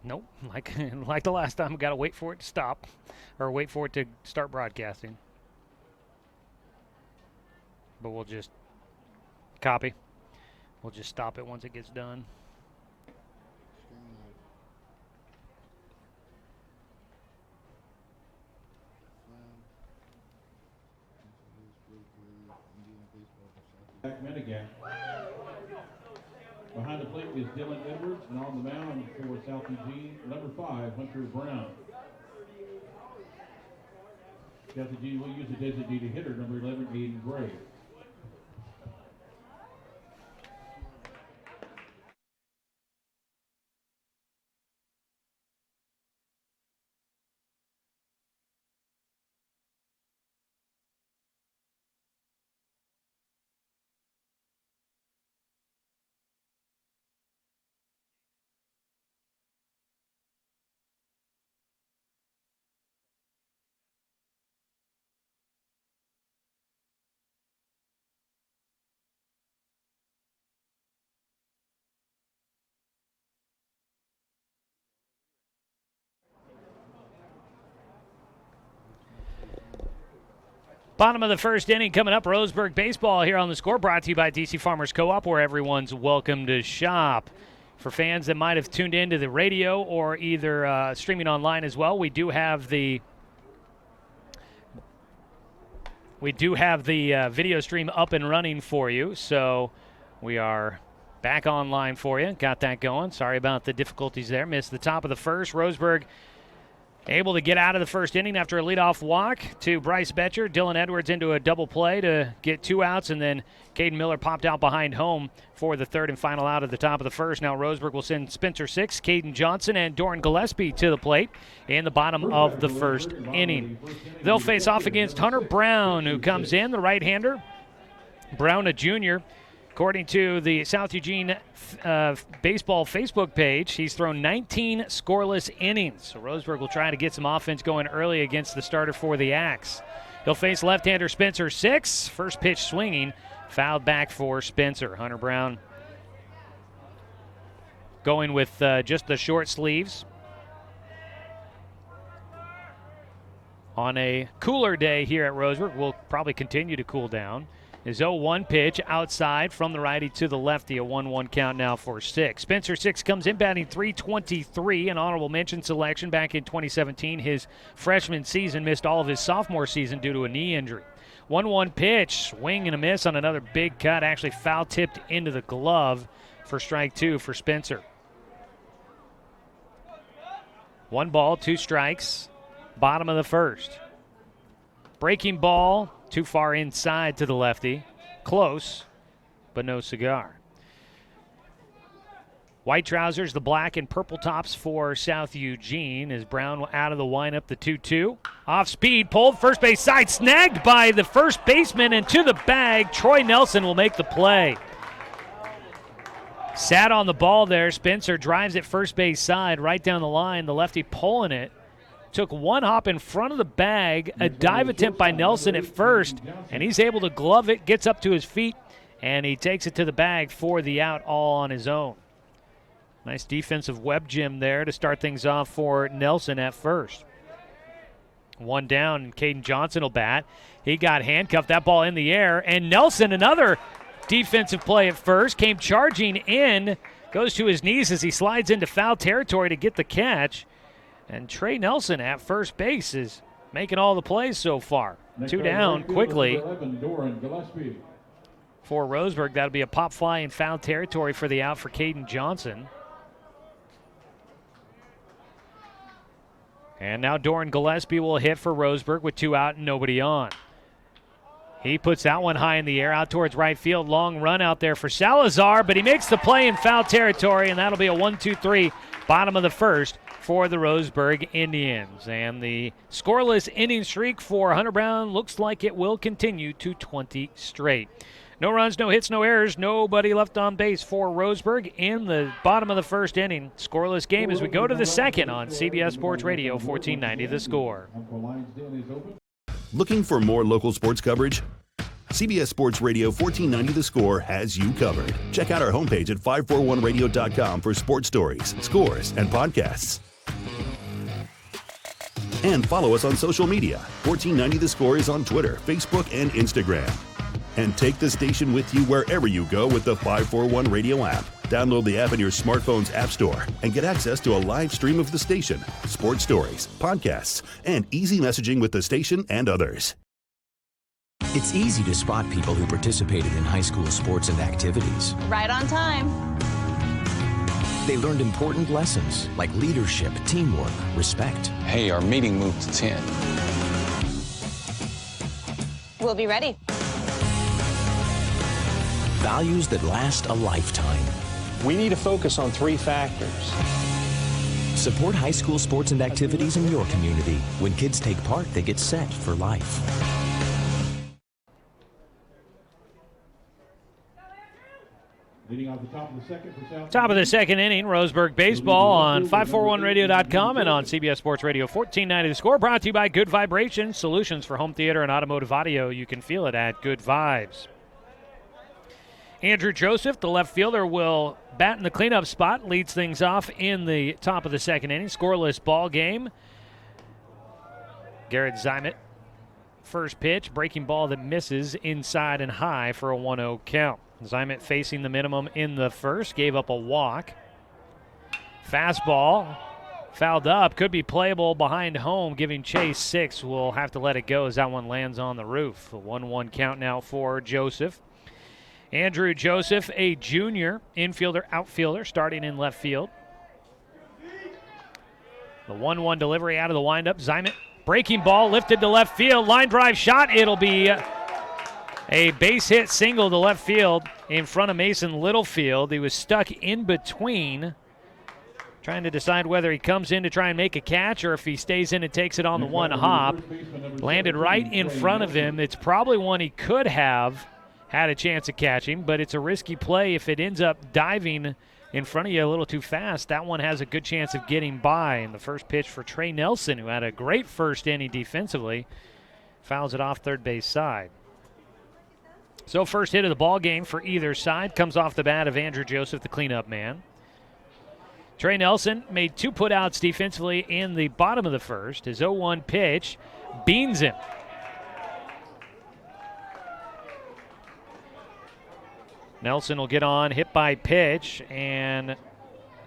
Nope. Like the last time, got to wait for it to stop or wait for it to start broadcasting. But we'll just copy. We'll just stop it once it gets done. Again. Behind the plate is Dylan Edwards, and on the mound for South Eugene, number 5, Hunter Brown. South Eugene will use a designated hitter, number 11, Aiden Gray. Bottom of the first inning coming up. Roseburg baseball here on the score, brought to you by DC Farmers Co-op, where everyone's welcome to shop. For fans that might have tuned into the radio or either streaming online as well, we do have the video stream up and running for you. So we are back online for you. Got that going. Sorry about the difficulties there. Missed the top of the first. Roseburg able to get out of the first inning after a leadoff walk to Bryce Betcher. Dylan Edwards into a double play to get 2 outs, and then Caden Miller popped out behind home for the third and final out at the top of the first. Now Roseburg will send Spencer Six, Caden Johnson, and Doran Gillespie to the plate in the bottom of the first inning. They'll face off against Hunter Brown, who comes in, the right-hander. Brown, a junior. According to the South Eugene baseball Facebook page, he's thrown 19 scoreless innings. So Roseburg will try to get some offense going early against the starter for the Axe. He'll face left-hander Spencer Six. First pitch swinging, fouled back for Spencer. Hunter Brown going with just the short sleeves. On a cooler day here at Roseburg, we'll probably continue to cool down. His 0-1 pitch outside from the righty to the lefty, a 1-1 count now for Six. Spencer Six comes in batting .323, an honorable mention selection back in 2017. His freshman season, missed all of his sophomore season due to a knee injury. 1-1 pitch, swing and a miss on another big cut, actually foul tipped into the glove for strike 2 for Spencer. 1 ball, 2 strikes, bottom of the first. Breaking ball, too far inside to the lefty. Close, but no cigar. White trousers, the black and purple tops for South Eugene as Brown out of the windup, the 2-2. Off speed, pulled, first base side, snagged by the first baseman and to the bag. Troy Nelson will make the play. Sat on the ball there. Spencer drives it first base side, right down the line. The lefty pulling it. Took 1 hop in front of the bag, a dive attempt by Nelson at first, and he's able to glove it, gets up to his feet, and he takes it to the bag for the out all on his own. Nice defensive web gym there to start things off for Nelson at first. 1 down, and Caden Johnson will bat. He got handcuffed, that ball in the air, and Nelson, another defensive play at first, came charging in, goes to his knees as he slides into foul territory to get the catch. And Trey Nelson at first base is making all the plays so far. 2 down quickly for Roseburg. That'll be a pop fly in foul territory for the out for Caden Johnson. And now Doran Gillespie will hit for Roseburg with 2 out and nobody on. He puts that one high in the air out towards right field. Long run out there for Salazar, but he makes the play in foul territory, and that'll be a 1-2-3 bottom of the first for the Roseburg Indians. And the scoreless inning streak for Hunter Brown looks like it will continue to 20 straight. No runs, no hits, no errors, nobody left on base for Roseburg in the bottom of the first inning. Scoreless game as we go to the second on CBS Sports Radio 1490 The Score. Looking for more local sports coverage? CBS Sports Radio 1490 The Score has you covered. Check out our homepage at 541radio.com for sports stories, scores, and podcasts. And follow us on social media. 1490 The Score is on Twitter, Facebook, and Instagram. And take the station with you wherever you go with the 541 Radio app. Download the app in your smartphone's app store and get access to a live stream of the station, sports stories, podcasts, and easy messaging with the station and others. It's easy to spot people who participated in high school sports and activities. Right on time. They learned important lessons like leadership, teamwork, respect. Hey, our meeting moved to 10. We'll be ready. Values that last a lifetime. We need to focus on 3 factors. Support high school sports and activities in your community. When kids take part, they get set for life. Leading off the top of the second for South. Top of the second inning, Roseburg baseball on 541radio.com and on CBS Sports Radio 1490 The Score. Brought to you by Good Vibrations, solutions for home theater and automotive audio. You can feel it at Good Vibes. Andrew Joseph, the left fielder, will bat in the cleanup spot, leads things off in the top of the second inning. Scoreless ball game. Garrett Zimet, first pitch, breaking ball that misses inside and high for a 1-0 count. Zimet facing the minimum in the first, gave up a walk. Fastball, fouled up, could be playable behind home, giving Chase 6. We'll have to let it go as that one lands on the roof. A 1-1 count now for Joseph. Andrew Joseph, a junior infielder, outfielder, starting in left field. The 1-1 delivery out of the windup. Zimet, breaking ball, lifted to left field. Line drive shot. It'll be a base hit single to left field in front of Mason Littlefield. He was stuck in between, trying to decide whether he comes in to try and make a catch or if he stays in and takes it on the one hop. Landed right in front of him. It's probably one he could have had a chance of catching, but it's a risky play if it ends up diving in front of you a little too fast. That one has a good chance of getting by. And the first pitch for Trey Nelson, who had a great first inning defensively, fouls it off third base side. So first hit of the ball game for either side comes off the bat of Andrew Joseph, the cleanup man. Trey Nelson made 2 putouts defensively in the bottom of the first. His 0-1 pitch beans him. Nelson will get on, hit by pitch, and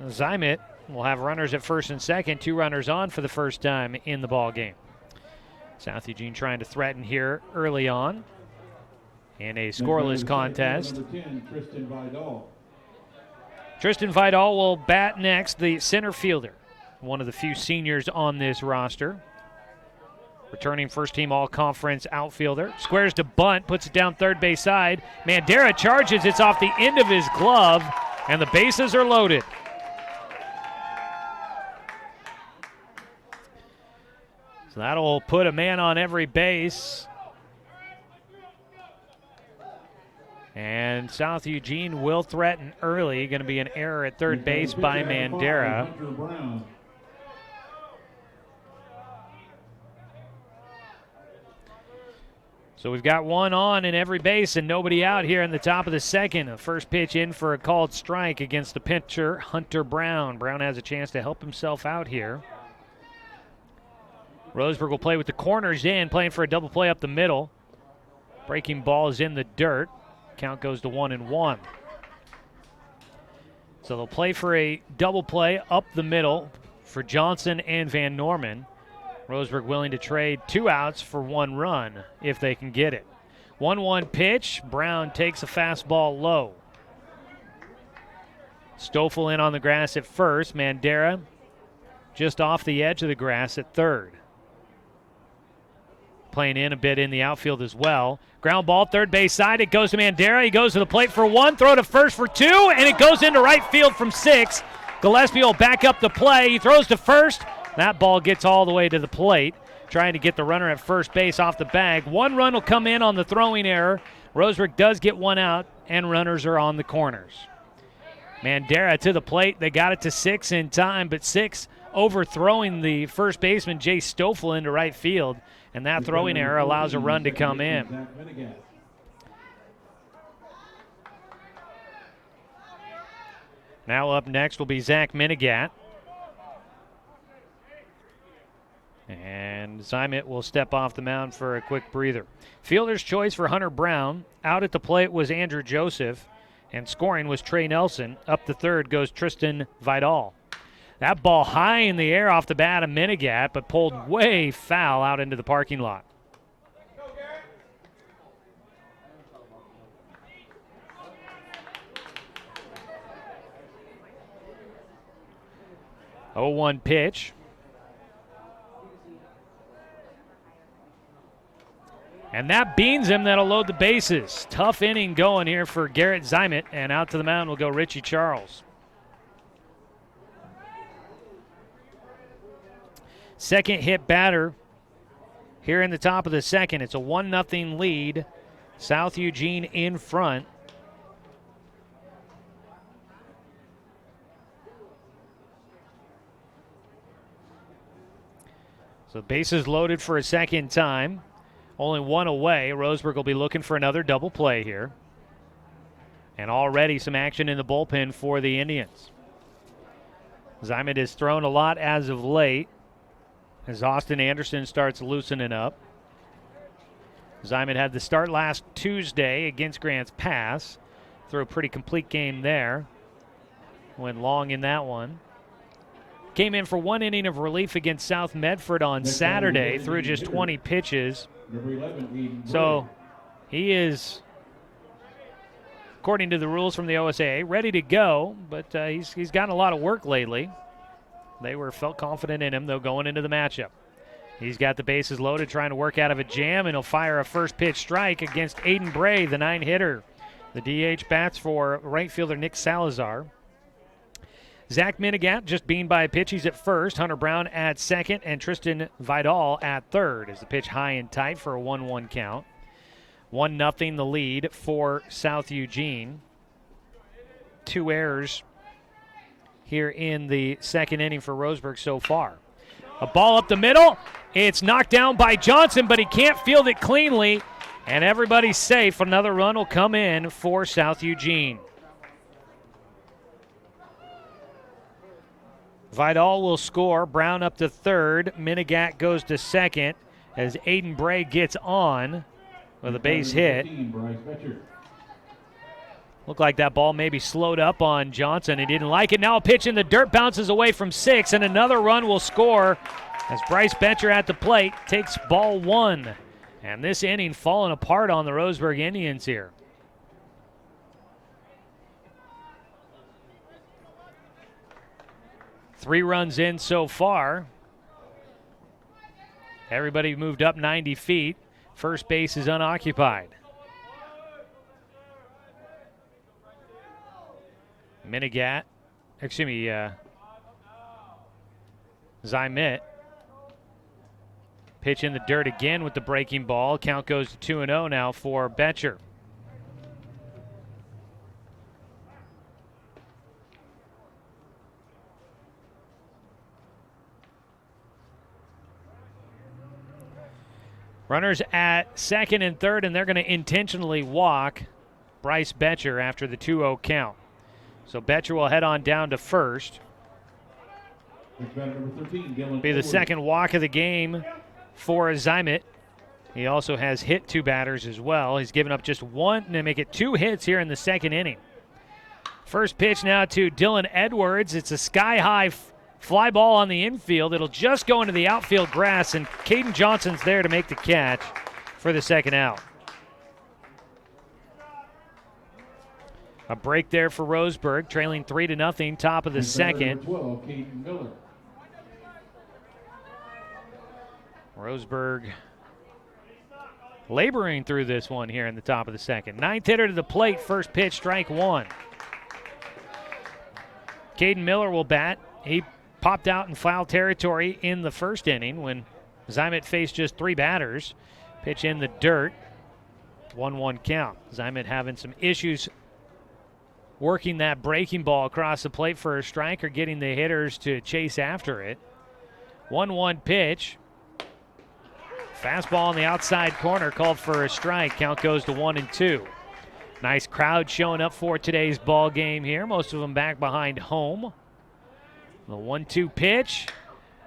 Zimet will have runners at first and second, 2 runners on for the first time in the ball game. South Eugene trying to threaten here early on in a scoreless contest. Tristan Vidal will bat next, the center fielder, one of the few seniors on this roster. Returning first-team all-conference outfielder. Squares to bunt, puts it down third base side. Mandera charges, it's off the end of his glove, and the bases are loaded. So that'll put a man on every base. And South Eugene will threaten early. Going to be an error at third base by Mandera. So we've got one on in every base and nobody out here in the top of the second. A first pitch in for a called strike against the pitcher, Hunter Brown. Brown has a chance to help himself out here. Roseburg will play with the corners in, playing for a double play up the middle. Breaking ball is in the dirt. Count goes to 1-1. So they'll play for a double play up the middle for Johnson and Van Norman. Roseburg willing to trade 2 outs for 1 run if they can get it. 1-1 pitch. Brown takes a fastball low. Stoffel in on the grass at first. Mandera just off the edge of the grass at third. Playing in a bit in the outfield as well. Ground ball, third base side. It goes to Mandera. He goes to the plate for 1. Throw to first for 2. And it goes into right field from 6. Gillespie will back up the play. He throws to first. That ball gets all the way to the plate, trying to get the runner at first base off the bag. 1 run will come in on the throwing error. Roseburg does get 1 out, and runners are on the corners. Mandera to the plate. They got it to 6 in time, but 6 overthrowing the first baseman, Jay Stoffel, into right field, and that throwing error allows a run to come in. Now up next will be Zach Minigat. And Zymet will step off the mound for a quick breather. Fielder's choice for Hunter Brown. Out at the plate was Andrew Joseph. And scoring was Trey Nelson. Up the third goes Tristan Vidal. That ball high in the air off the bat of Minigat, but pulled way foul out into the parking lot. Oh, 1 pitch. And that beans him. That'll load the bases. Tough inning going here for Garrett Zymet. And out to the mound will go Richie Charles. Second hit batter here in the top of the second. It's a 1-0 lead. South Eugene in front. So bases loaded for a second time. Only one away. Roseburg will be looking for another double play here. And already some action in the bullpen for the Indians. Zymet has thrown a lot as of late as Austin Anderson starts loosening up. Zymet had the start last Tuesday against Grants Pass. Threw a pretty complete game there. Went long in that one. Came in for 1 inning of relief against South Medford on Saturday. Threw just 20 pitches. So he is, according to the rules from the OSAA, ready to go, but he's gotten a lot of work lately. They felt confident in him, though, going into the matchup. He's got the bases loaded, trying to work out of a jam, and he'll fire a first pitch strike against Aiden Bray, the 9-hitter. The DH bats for right fielder Nick Salazar. Zach Minigat just beamed by a pitch. He's at first. Hunter Brown at second, and Tristan Vidal at third as the pitch high and tight for a 1-1 count. 1-0 the lead for South Eugene. 2 errors here in the second inning for Roseburg so far. A ball up the middle. It's knocked down by Johnson, but he can't field it cleanly, and everybody's safe. Another run will come in for South Eugene. Vidal will score. Brown up to third. Minigat goes to second as Aiden Bray gets on with a base hit. Looked like that ball maybe slowed up on Johnson. He didn't like it. Now a pitch in the dirt bounces away from 6, and another run will score as Bryce Betcher at the plate takes ball 1. And this inning falling apart on the Roseburg Indians here. Three runs in so far. Everybody moved up 90 feet. First base is unoccupied. Zymet. Pitch in the dirt again with the breaking ball. Count goes to 2-0 now for Betcher. Runners at second and third, and they're going to intentionally walk Bryce Betcher after the 2-0 count. So Betcher will head on down to first. Be the second walk of the game for Zymet. He also has hit 2 batters as well. He's given up just 1 to make it 2 hits here in the second inning. First pitch now to Dylan Edwards. It's a sky-high fly ball on the infield. It'll just go into the outfield grass, and Caden Johnson's there to make the catch for the second out. A break there for Roseburg, trailing 3-0, top of the second. 12, Caden Miller. Roseburg laboring through this one here in the top of the second. 9th hitter to the plate, first pitch, strike 1. Caden Miller will bat. He popped out in foul territory in the first inning when Zymet faced just 3 batters. Pitch in the dirt, 1-1 count. Zymet having some issues working that breaking ball across the plate for a strike or getting the hitters to chase after it. 1-1 pitch. Fastball on the outside corner called for a strike. Count goes to 1-2. Nice crowd showing up for today's ball game here. Most of them back behind home. The 1-2 pitch.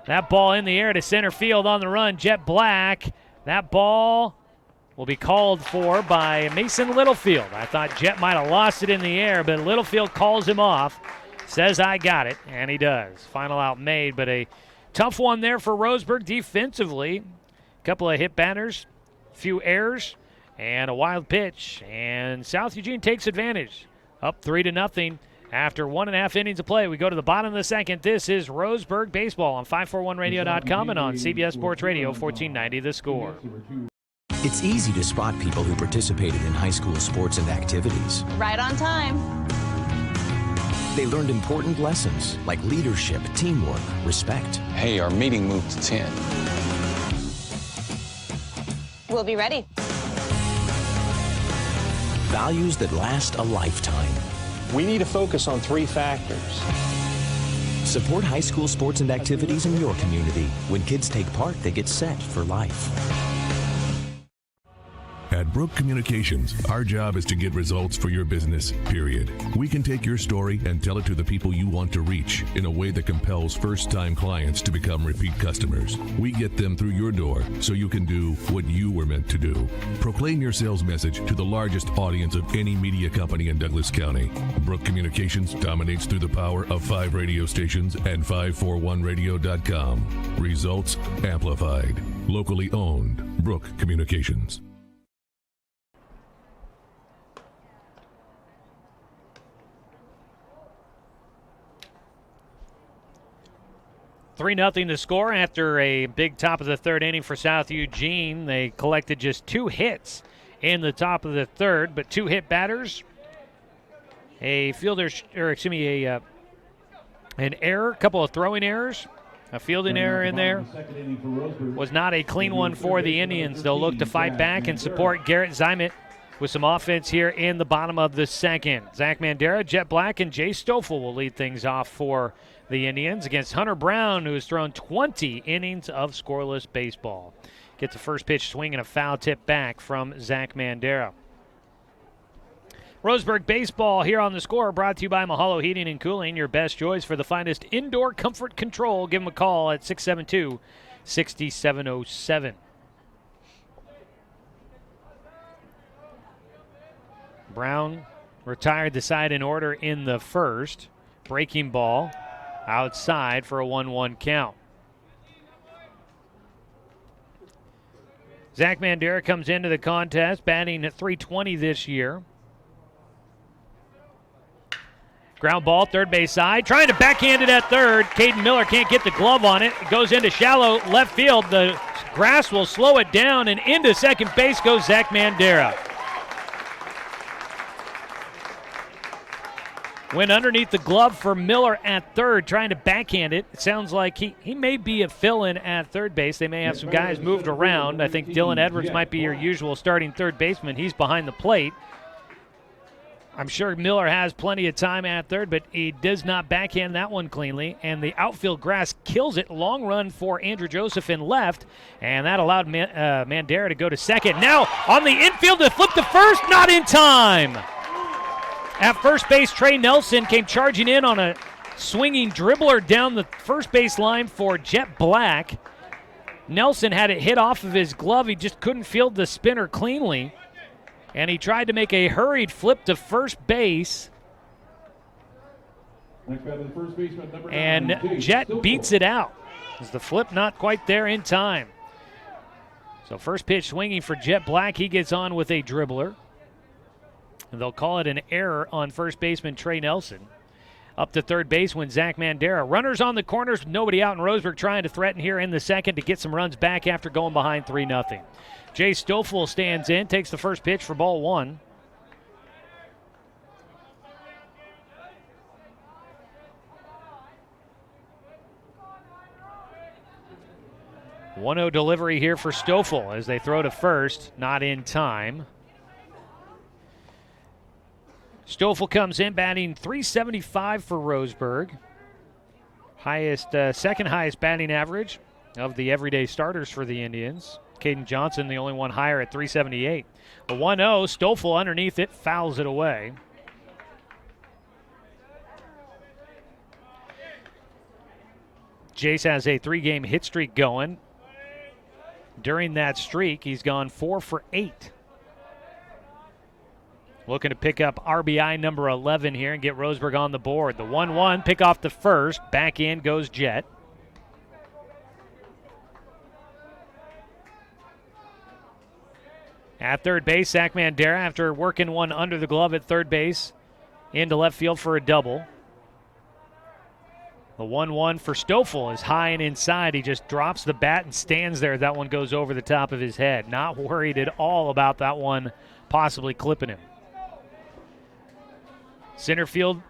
That ball in the air to center field on the run. Jet Black. That ball will be called for by Mason Littlefield. I thought Jet might have lost it in the air, but Littlefield calls him off. Says, I got it, and he does. Final out made, but a tough one there for Roseburg defensively. A couple of hit batters, few errors, and a wild pitch. And South Eugene takes advantage. Up 3-0 after 1.5 innings of play. We go to the bottom of the second. This is Roseburg Baseball on 541radio.com and on CBS Sports Radio 1490 The Score. It's easy to spot people who participated in high school sports and activities. Right on time. They learned important lessons like leadership, teamwork, respect. Hey, our meeting moved to 10. We'll be ready. Values that last a lifetime. We need to focus on 3 factors. Support high school sports and activities in your community. When kids take part, they get set for life. At Brook Communications, our job is to get results for your business, period. We can take your story and tell it to the people you want to reach in a way that compels first-time clients to become repeat customers. We get them through your door so you can do what you were meant to do. Proclaim your sales message to the largest audience of any media company in Douglas County. Brook Communications dominates through the power of 5 radio stations and 541radio.com. Results amplified. Locally owned. Brook Communications. 3-0 the score after a big top of the third inning for South Eugene. They collected just 2 hits in the top of the third, but 2 hit batters, an error, a couple of throwing errors, a fielding error in there. Was not a clean one for the Indians. They'll look to fight back and support Garrett Zymet with some offense here in the bottom of the second. Zach Mandera, Jet Black, and Jay Stoffel will lead things off for the Indians against Hunter Brown, who has thrown 20 innings of scoreless baseball. Gets the first pitch swing and a foul tip back from Zach Mandera. Roseburg Baseball here on The Score, brought to you by Mahalo Heating and Cooling, your best choice for the finest indoor comfort control. Give them a call at 672-6707. Brown retired the side in order in the first. Breaking ball outside for a 1-1 count. Zach Mandera comes into the contest batting at .320 this year. Ground ball, third base side, trying to backhand it at third. Caden Miller can't get the glove on it. It goes into shallow left field. The grass will slow it down, and into second base goes Zach Mandera. Went underneath the glove for Miller at third, trying to backhand it. It sounds like he may be a fill-in at third base. They may have some guys moved around. I think Dylan Edwards might be your usual starting third baseman. He's behind the plate. I'm sure Miller has plenty of time at third, but he does not backhand that one cleanly. And the outfield grass kills it. Long run for Andrew Joseph in left, and that allowed Mandera to go to second. Now on the infield to flip to first, not in time. At first base, Trey Nelson came charging in on a swinging dribbler down the first base line for Jet Black. Nelson had it hit off of his glove. He just couldn't field the spinner cleanly. And he tried to make a hurried flip to first base. And Jet beats it out. Is the flip not quite there in time? So first pitch swinging for Jet Black. He gets on with a dribbler. And they'll call it an error on first baseman Trey Nelson. Up to third base when Zach Mandera. Runners on the corners, nobody out in Roseburg, trying to threaten here in the second to get some runs back after going behind 3-0. Jay Stoffel stands in, takes the first pitch for ball 1. .1-0 delivery here for Stoffel as they throw to first, not in time. Stoffel comes in batting .375 for Roseburg. Second highest batting average of the everyday starters for the Indians. Caden Johnson, the only one higher at 378. A 1-0, Stoffel underneath it, fouls it away. Jace has a 3-game hit streak going. During that streak, he's gone 4 for 8. Looking to pick up RBI number 11 here and get Roseburg on the board. The 1-1, pick off the first. Back in goes Jet. At third base, Zach Mandera, after working one under the glove at third base, into left field for a double. The 1-1 for Stoffel is high and inside. He just drops the bat and stands there. That one goes over the top of his head. Not worried at all about that one possibly clipping him. Center field,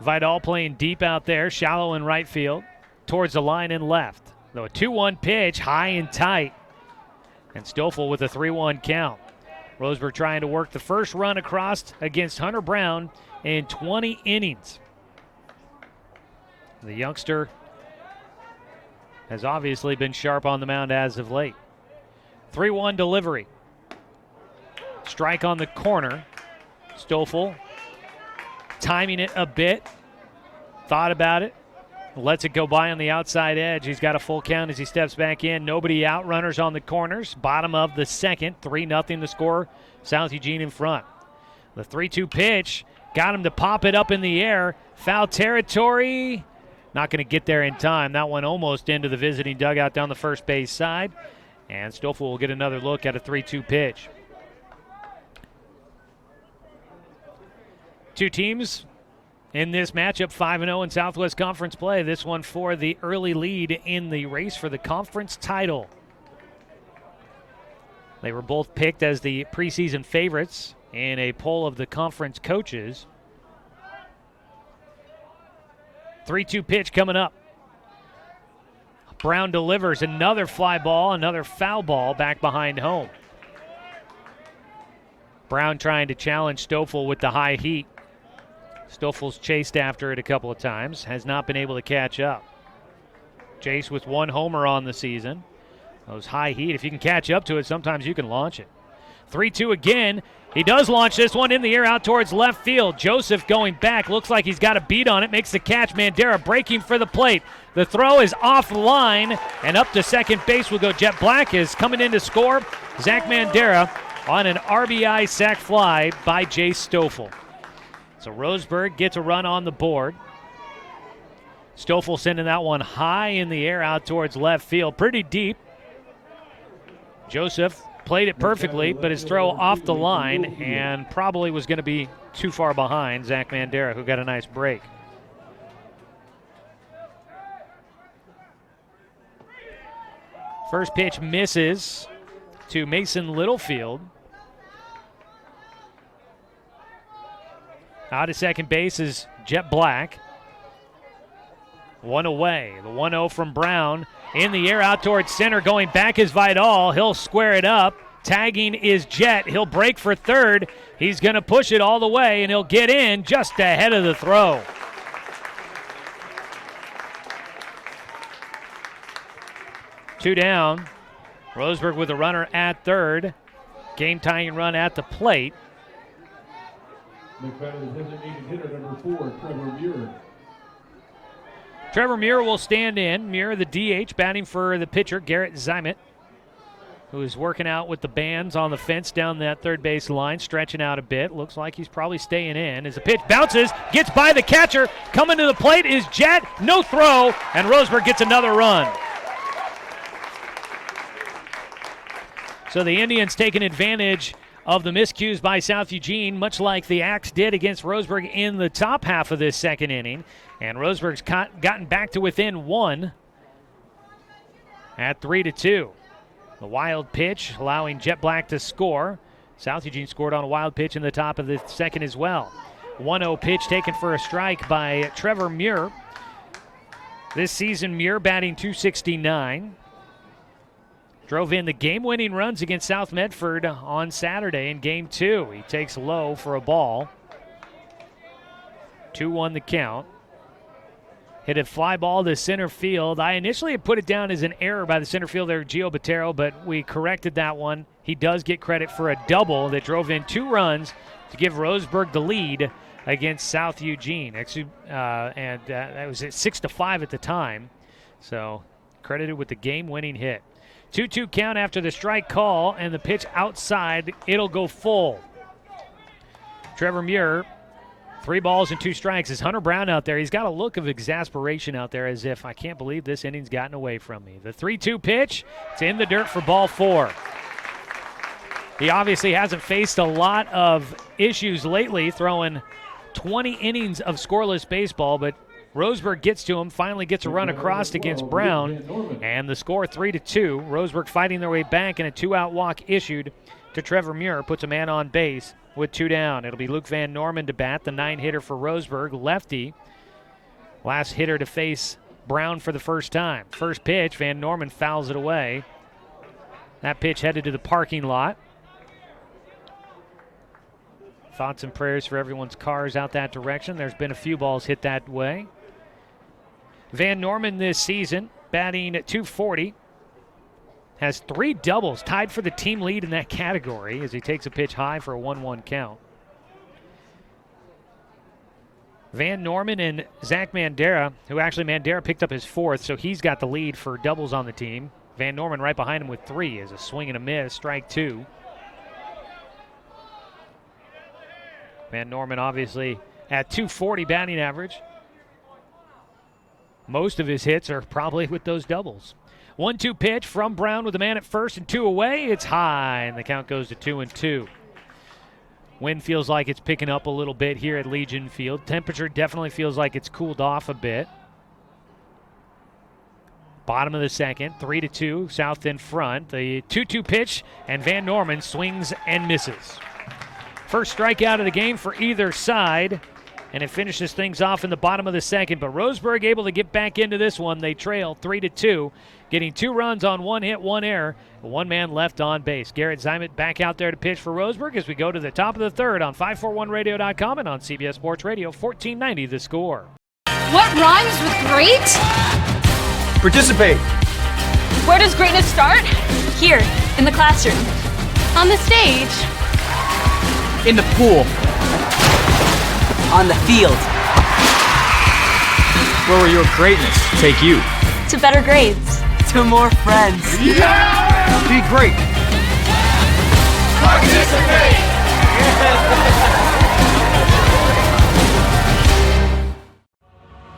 Vidal playing deep out there, shallow in right field, towards the line and left. Though a 2-1 pitch, high and tight. And Stoffel with a 3-1 count. Roseburg trying to work the first run across against Hunter Brown in 20 innings. The youngster has obviously been sharp on the mound as of late. 3-1 delivery. Strike on the corner. Stoffel timing it a bit. Thought about it. Lets it go by on the outside edge. He's got a full count as he steps back in. Nobody out. Runners on the corners. Bottom of the second. 3-0 the score. South Eugene in front. The 3-2 pitch. Got him to pop it up in the air. Foul territory. Not going to get there in time. That one almost into the visiting dugout down the first base side. And Stoffel will get another look at a 3-2 pitch. Two teams in this matchup, 5-0 in Southwest Conference play. This one for the early lead in the race for the conference title. They were both picked as the preseason favorites in a poll of the conference coaches. 3-2 pitch coming up. Brown delivers another fly ball, another foul ball back behind home. Brown trying to challenge Stoffel with the high heat. Stoffel's chased after it a couple of times, has not been able to catch up. Chase with one homer on the season. Those high heat, if you can catch up to it, sometimes you can launch it. 3-2 again. He does launch this one in the air out towards left field. Joseph going back. Looks like he's got a beat on it. Makes the catch. Mandera breaking for the plate. The throw is off the line, and up to second base will go Jet Black. Is coming in to score. Zach Mandera on an RBI sac fly by Jace Stoffel. So Roseburg gets a run on the board. Stoffel sending that one high in the air out towards left field. Pretty deep. Joseph played it perfectly, but his throw off the line and probably was going to be too far behind Zach Mandera, who got a nice break. First pitch misses to Mason Littlefield. Out of second base is Jet Black. One away. The 1-0 from Brown. In the air out towards center. Going back is Vidal. He'll square it up. Tagging is Jet. He'll break for third. He's going to push it all the way, and he'll get in just ahead of the throw. Two down. Roseburg with a runner at third. Game-tying run at the plate. McFadden's designated hitter number 4, Trevor Muir. Trevor Muir will stand in. Muir, the DH, batting for the pitcher, Garrett Zimet, who is working out with the bands on the fence down that third base line, stretching out a bit. Looks like he's probably staying in. As the pitch bounces, gets by the catcher. Coming to the plate is Jet. No throw, and Roseburg gets another run. So the Indians taking advantage of the miscues by South Eugene, much like the Axe did against Roseburg in the top half of this second inning. And Roseburg's gotten back to within one at 3-2. The wild pitch allowing Jet Black to score. South Eugene scored on a wild pitch in the top of the second as well. 1-0 pitch taken for a strike by Trevor Muir. This season, Muir batting .269. Drove in the game-winning runs against South Medford on Saturday in Game 2. He takes low for a ball. 2-1 the count. Hit a fly ball to center field. I initially had put it down as an error by the center fielder, Gio Botero, but we corrected that one. He does get credit for a double that drove in 2 runs to give Roseburg the lead against South Eugene. Actually, that was at 6-5 at the time. So credited with the game-winning hit. 2-2 count after the strike call, and the pitch outside. It'll go full. Trevor Muir, 3 balls and 2 strikes. Is Hunter Brown out there? He's got a look of exasperation out there, as if, I can't believe this inning's gotten away from me. The 3-2 pitch, it's in the dirt for ball 4. He obviously hasn't faced a lot of issues lately, throwing 20 innings of scoreless baseball, but Roseburg gets to him, finally gets a run across against Brown, and the score 3-2. Roseburg fighting their way back, and a 2-out walk issued to Trevor Muir puts a man on base with 2 down. It'll be Luke Van Norman to bat, the 9-hitter for Roseburg, lefty. Last hitter to face Brown for the first time. First pitch, Van Norman fouls it away. That pitch headed to the parking lot. Thoughts and prayers for everyone's cars out that direction. There's been a few balls hit that way. Van Norman this season, batting at .240, has 3 doubles, tied for the team lead in that category as he takes a pitch high for a 1-1 count. Van Norman and Zach Mandera, who actually Mandera picked up his 4th, so he's got the lead for doubles on the team. Van Norman right behind him with 3 is a swing and a miss, strike 2. Van Norman obviously at .240 batting average. Most of his hits are probably with those doubles. 1-2 pitch from Brown with a man at first and 2 away. It's high, and the count goes to 2-2. Wind feels like it's picking up a little bit here at Legion Field. Temperature definitely feels like it's cooled off a bit. Bottom of the second, 3-2, South in front. The 2-2 pitch, and Van Norman swings and misses. First strikeout of the game for either side, and it finishes things off in the bottom of the second. But Roseburg able to get back into this one. They trail 3-2, getting 2 runs on 1 hit, 1 error. 1 man left on base. Garrett Zimet back out there to pitch for Roseburg as we go to the top of the third on 541radio.com and on CBS Sports Radio, 1490 The Score. What rhymes with great? Participate. Where does greatness start? Here, in the classroom. On the stage. In the pool. On the field. Where will your greatness take you? To better grades. To more friends. Yeah! Be great. Participate!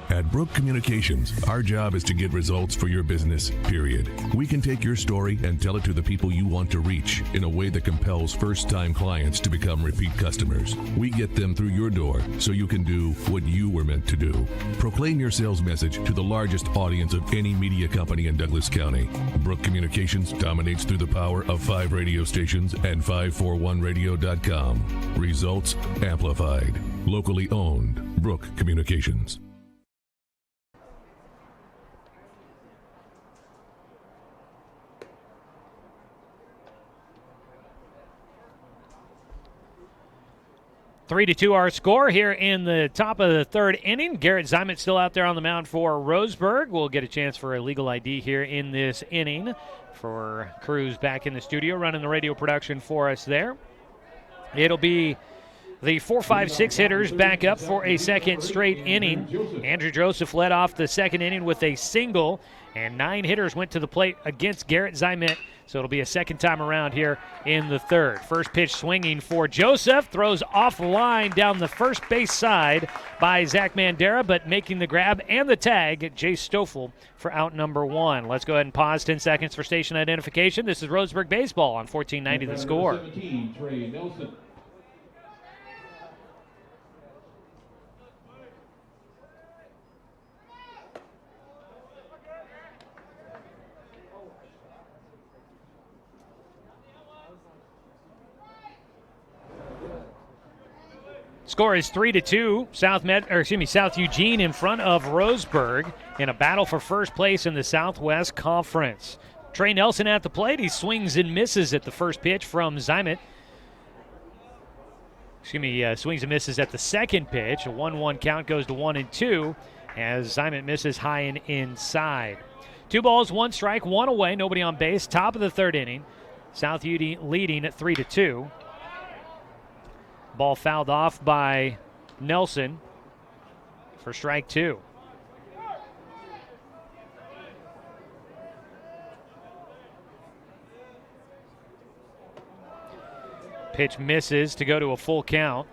At Brook Communications, our job is to get results for your business, period. We can take your story and tell it to the people you want to reach in a way that compels first-time clients to become repeat customers. We get them through your door so you can do what you were meant to do. Proclaim your sales message to the largest audience of any media company in Douglas County. Brook Communications dominates through the power of 5 radio stations and 541radio.com. Results amplified. Locally owned. Brook Communications. Three to 2 our score here in the top of the third inning. Garrett Zimet still out there on the mound for Roseburg. We'll get a chance for a legal ID here in this inning for Cruz back in the studio running the radio production for us there. It'll be the 4, 5, 6 hitters back up for a second straight inning. Andrew Joseph led off the second inning with a single, and 9 hitters went to the plate against Garrett Zimet. So it'll be a second time around here in the third. First pitch swinging for Joseph. Throws off the line down the first base side by Zach Mandera, but making the grab and the tag, Jay Stoffel for out number 1. Let's go ahead and pause 10 seconds for station identification. This is Roseburg Baseball on 1490 The Score. 17, Trey Nelson. Score is 3-2. South Eugene in front of Roseburg in a battle for first place in the Southwest Conference. Trey Nelson at the plate. He swings and misses at the first pitch from Zimet. Swings and misses at the second pitch. A 1-1 count goes to 1-2 as Zymet misses high and inside. 2 balls, 1 strike, 1 away, nobody on base. Top of the 3rd inning. South Udi leading at 3-2. Ball fouled off by Nelson for strike 2. Pitch misses to go to a full count.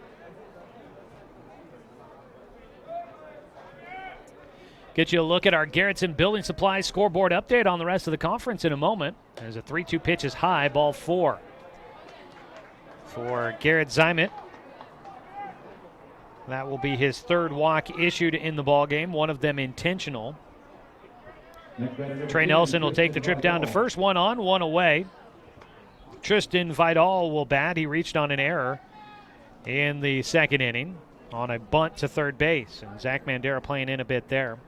Get you a look at our Garrettson Building Supplies scoreboard update on the rest of the conference in a moment. As a 3-2 pitch is high, ball 4 for Garrett Zymet. That will be his 3rd walk issued in the ballgame, one of them intentional. Trey Nelson will take the trip down to first, 1 on, 1 away. Tristan Vidal will bat. He reached on an error in the 2nd inning on a bunt to 3rd base, and Zach Mandera playing in a bit there.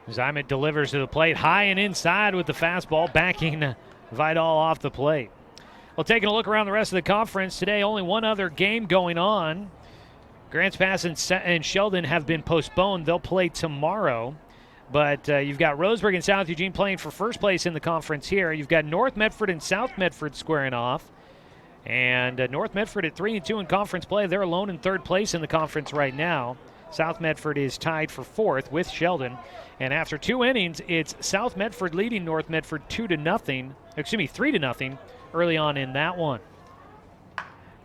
Zymet delivers to the plate, high and inside with the fastball, backing Vidal off the plate. Well, taking a look around the rest of the conference today, only one other game going on. Grants Pass and Sheldon have been postponed. They'll play tomorrow. But you've got Roseburg and South Eugene playing for first place in the conference here. You've got North Medford and South Medford squaring off. And North Medford at 3-2 in conference play. They're alone in 3rd place in the conference right now. South Medford is tied for 4th with Sheldon. And after 2 innings, it's South Medford leading North Medford 3-0 early on in that one.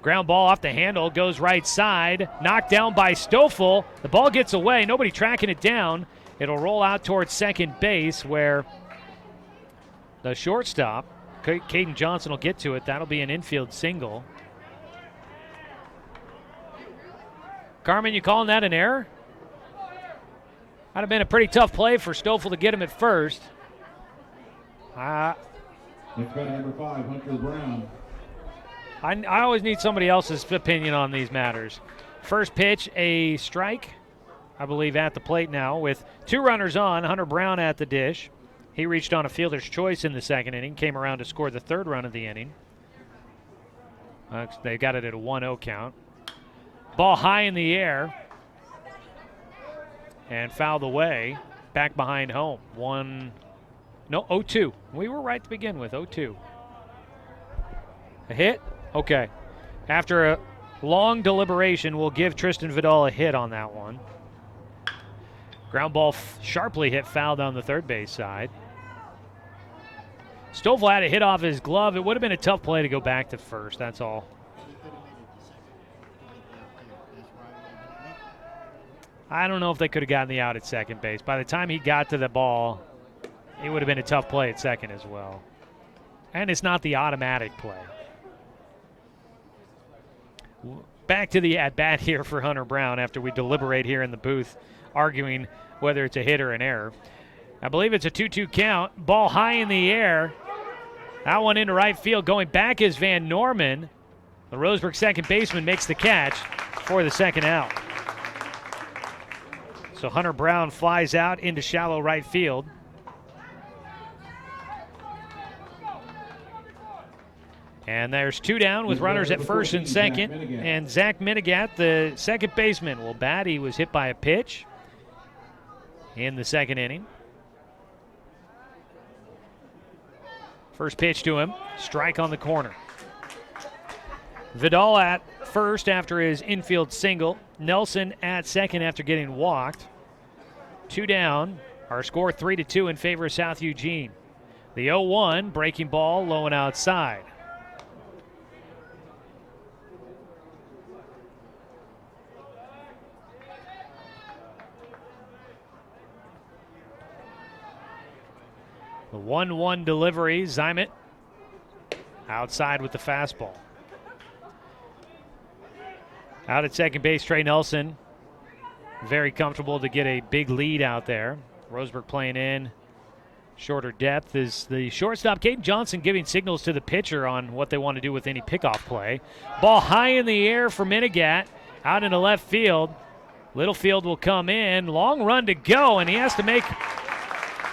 Ground ball off the handle, goes right side, knocked down by Stoffel. The ball gets away, nobody tracking it down. It'll roll out towards second base where the shortstop, Caden Johnson, will get to it. That'll be an infield single. Carmen, you calling that an error? Might have been a pretty tough play for Stoffel to get him at first. Next batter, number 5, Hunter Brown. I always need somebody else's opinion on these matters. First pitch, a strike, I believe, at the plate now with 2 runners on. Hunter Brown at the dish. He reached on a fielder's choice in the 2nd inning, came around to score the 3rd run of the inning. They got it at a 1-0 count. Ball high in the air and fouled away, back behind home. 0-2. We were right to begin with, 0-2. A hit? Okay. After a long deliberation, we'll give Tristan Vidal a hit on that one. Ground ball sharply hit foul down the 3rd base side. Stoffel had a hit off his glove. It would have been a tough play to go back to first, that's all. I don't know if they could have gotten the out at second base. By the time he got to the ball, it would have been a tough play at second as well. And it's not the automatic play. Back to the at-bat here for Hunter Brown after we deliberate here in the booth, arguing whether it's a hit or an error. I believe it's a 2-2 count. Ball high in the air. That one into right field. Going back is Van Norman. The Roseburg second baseman makes the catch for the 2nd out. So Hunter Brown flies out into shallow right field. And there's 2 down with runners at first and second. And Zach Minigat, the second baseman, will bat. He was hit by a pitch in the 2nd inning. First pitch to him, strike on the corner. Vidal at first after his infield single. Nelson at second after getting walked. 2 down. Our score 3-2 in favor of South Eugene. The 0-1, breaking ball low and outside. The 1-1 delivery, Zymet outside with the fastball. Out at second base, Trey Nelson. Very comfortable to get a big lead out there. Roseburg playing in. Shorter depth is the shortstop, Caden Johnson, giving signals to the pitcher on what they want to do with any pickoff play. Ball high in the air for Minigat, out into left field. Littlefield will come in. Long run to go, and he has to make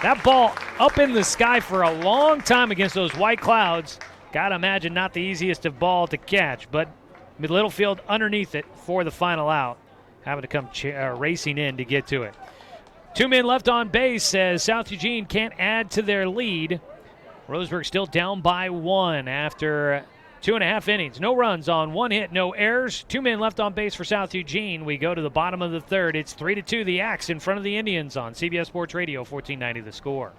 that ball up in the sky for a long time against those white clouds. Gotta imagine not the easiest of ball to catch, but Littlefield underneath it for the final out, having to come racing in to get to it. 2 men left on base as South Eugene can't add to their lead. Roseburg still down by 1 after 2.5 innings. No runs on 1 hit, no errors. 2 men left on base for South Eugene. We go to the bottom of the third. It's 3-2 the Axe in front of the Indians on CBS Sports Radio, 1490 The Score.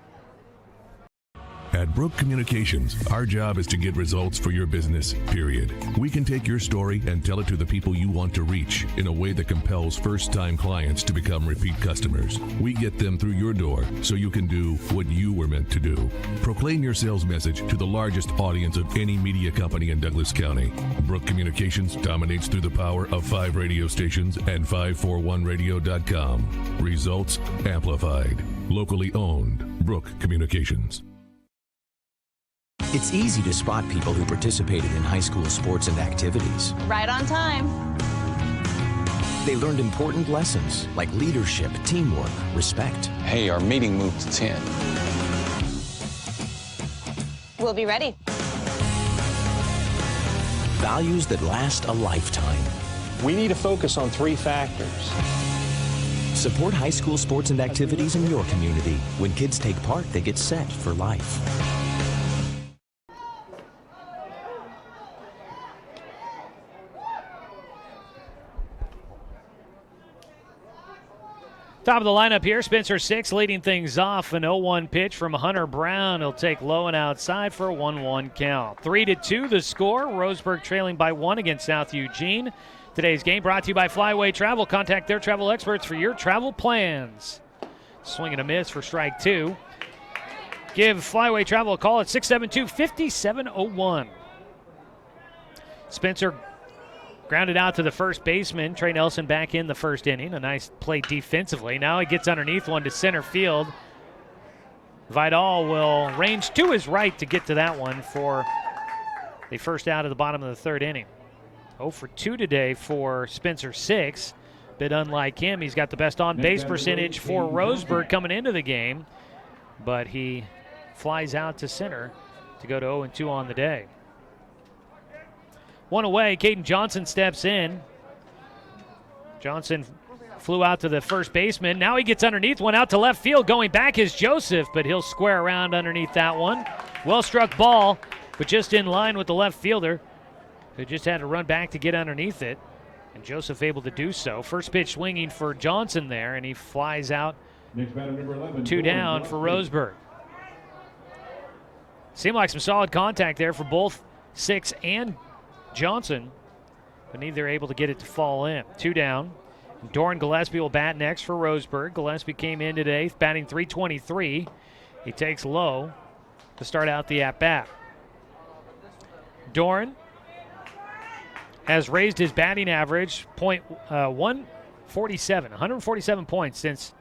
At Brook Communications, our job is to get results for your business, period. We can take your story and tell it to the people you want to reach in a way that compels first-time clients to become repeat customers. We get them through your door so you can do what you were meant to do. Proclaim your sales message to the largest audience of any media company in Douglas County. Brook Communications dominates through the power of 5 radio stations and 541radio.com. Results amplified. Locally owned. Brook Communications. It's easy to spot people who participated in high school sports and activities. Right on time. They learned important lessons like leadership, teamwork, respect. Hey, our meeting moved to 10. We'll be ready. Values that last a lifetime. We need to focus on 3 factors. Support high school sports and activities in your community. When kids take part, they get set for life. Top of the lineup here, Spencer 6 leading things off. An 0-1 pitch from Hunter Brown. He'll take low and outside for a 1-1 count. 3-2 the score. Roseburg trailing by 1 against South Eugene. Today's game brought to you by Flyway Travel. Contact their travel experts for your travel plans. Swing and a miss for strike 2. Give Flyway Travel a call at 672-5701. Spencer grounded out to the first baseman. Trey Nelson back in the first inning. A nice play defensively. Now he gets underneath one to center field. Vidal will range to his right to get to that one for the first out of the bottom of the third inning. 0 for 2 today for Spencer 6. Bit unlike him, he's got the best on-base percentage for Roseburg coming into the game, but he flies out to center to go to 0-2 on the day. 1 away, Caden Johnson steps in. Johnson flew out to the first baseman. Now he gets underneath one out to left field. Going back is Joseph, but he'll square around underneath that one. Well-struck ball, but just in line with the left fielder, who just had to run back to get underneath it. And Joseph able to do so. First pitch swinging for Johnson there, and he flies out. 2 down for Roseburg. Seemed like some solid contact there for both 6 and Johnson, but neither able to get it to fall in. 2 down. Doran Gillespie will bat next for Roseburg. Gillespie came in today batting .323. He takes low to start out the at-bat. Doran has raised his batting average .147 points since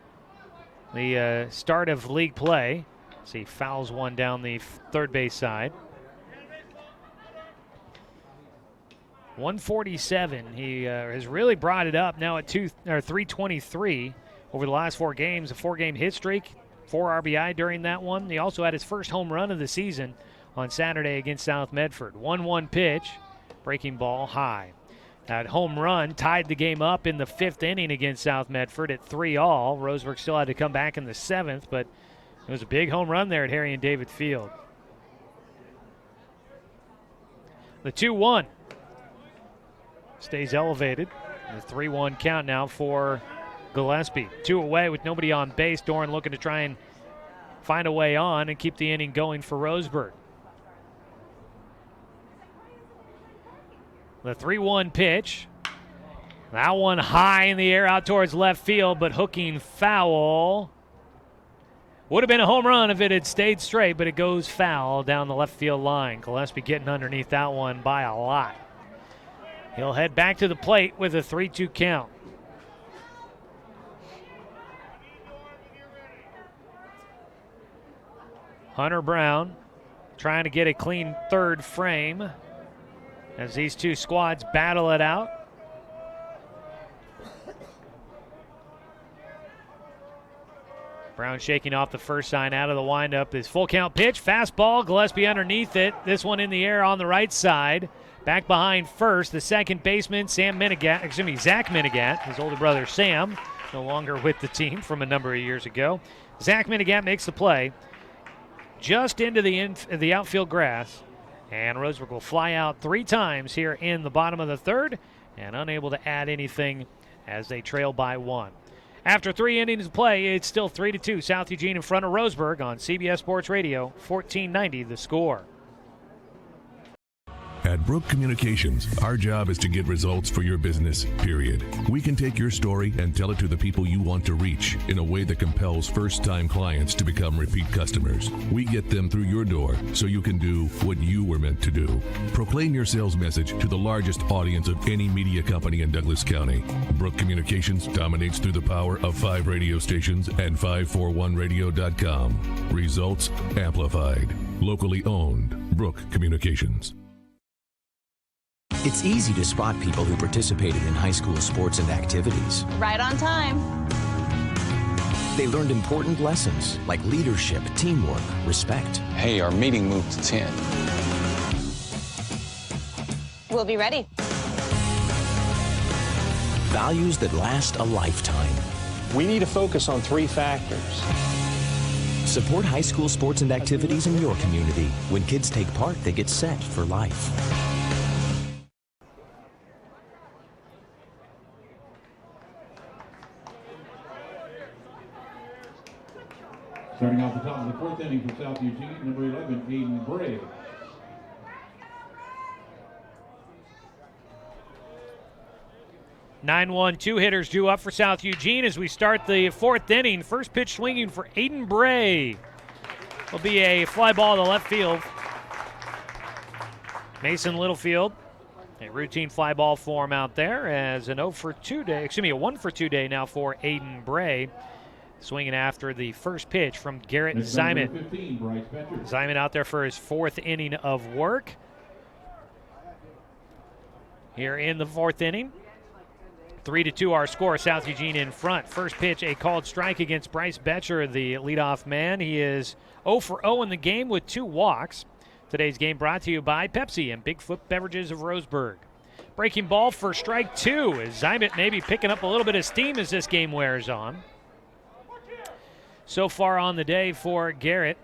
the start of league play. So he fouls one down the third base side. 147. He has really brought it up now at 323 over the last 4 games. A 4-game hit streak, 4 RBI during that one. He also had his first home run of the season on Saturday against South Medford. 1-1 pitch, breaking ball high. That home run tied the game up in the 5th inning against South Medford at 3-all. Roseburg still had to come back in the 7th, but it was a big home run there at Harry and David Field. The 2-1 stays elevated. The 3-1 count now for Gillespie. 2 away with nobody on base. Doran looking to try and find a way on and keep the inning going for Roseburg. The 3-1 pitch. That one high in the air out towards left field, but hooking foul. Would have been a home run if it had stayed straight, but it goes foul down the left field line. Gillespie getting underneath that one by a lot. He'll head back to the plate with a 3-2 count. Hunter Brown trying to get a clean third frame as these two squads battle it out. Brown shaking off the first sign out of the windup. His full count pitch, fastball, Gillespie underneath it. This one in the air on the right side. Back behind first, the second baseman, Zach Minigat, his older brother Sam, no longer with the team from a number of years ago. Zach Minigat makes the play just into the outfield grass, and Roseburg will fly out 3 times here in the bottom of the third and unable to add anything as they trail by 1. After 3 innings of play, it's still 3-2. South Eugene in front of Roseburg on CBS Sports Radio, 1490 The Score. At Brook Communications, our job is to get results for your business, period. We can take your story and tell it to the people you want to reach in a way that compels first-time clients to become repeat customers. We get them through your door so you can do what you were meant to do. Proclaim your sales message to the largest audience of any media company in Douglas County. Brook Communications dominates through the power of 5 radio stations and 541radio.com. Results amplified. Locally owned. Brook Communications. It's easy to spot people who participated in high school sports and activities. Right on time. They learned important lessons like leadership, teamwork, respect. Hey, our meeting moved to 10. We'll be ready. Values that last a lifetime. We need to focus on 3 factors. Support high school sports and activities in your community. When kids take part, they get set for life. Starting off the top of the 4th inning for South Eugene, number 11, Aiden Bray. Two hitters due up for South Eugene as we start the 4th inning. First pitch swinging for Aiden Bray. Will be a fly ball to left field. Mason Littlefield, a routine fly ball for him out there as a 1 for 2 day now for Aiden Bray. Swinging after the first pitch from Garrett Zyman. 15, Zyman out there for his 4th inning of work. Here in the 4th inning. 3-2 our score. South Eugene in front. First pitch, a called strike against Bryce Betcher, the leadoff man. He is 0 for 0 in the game with 2 walks. Today's game brought to you by Pepsi and Bigfoot Beverages of Roseburg. Breaking ball for strike 2 as Zyman maybe picking up a little bit of steam as this game wears on. So far on the day for Garrett,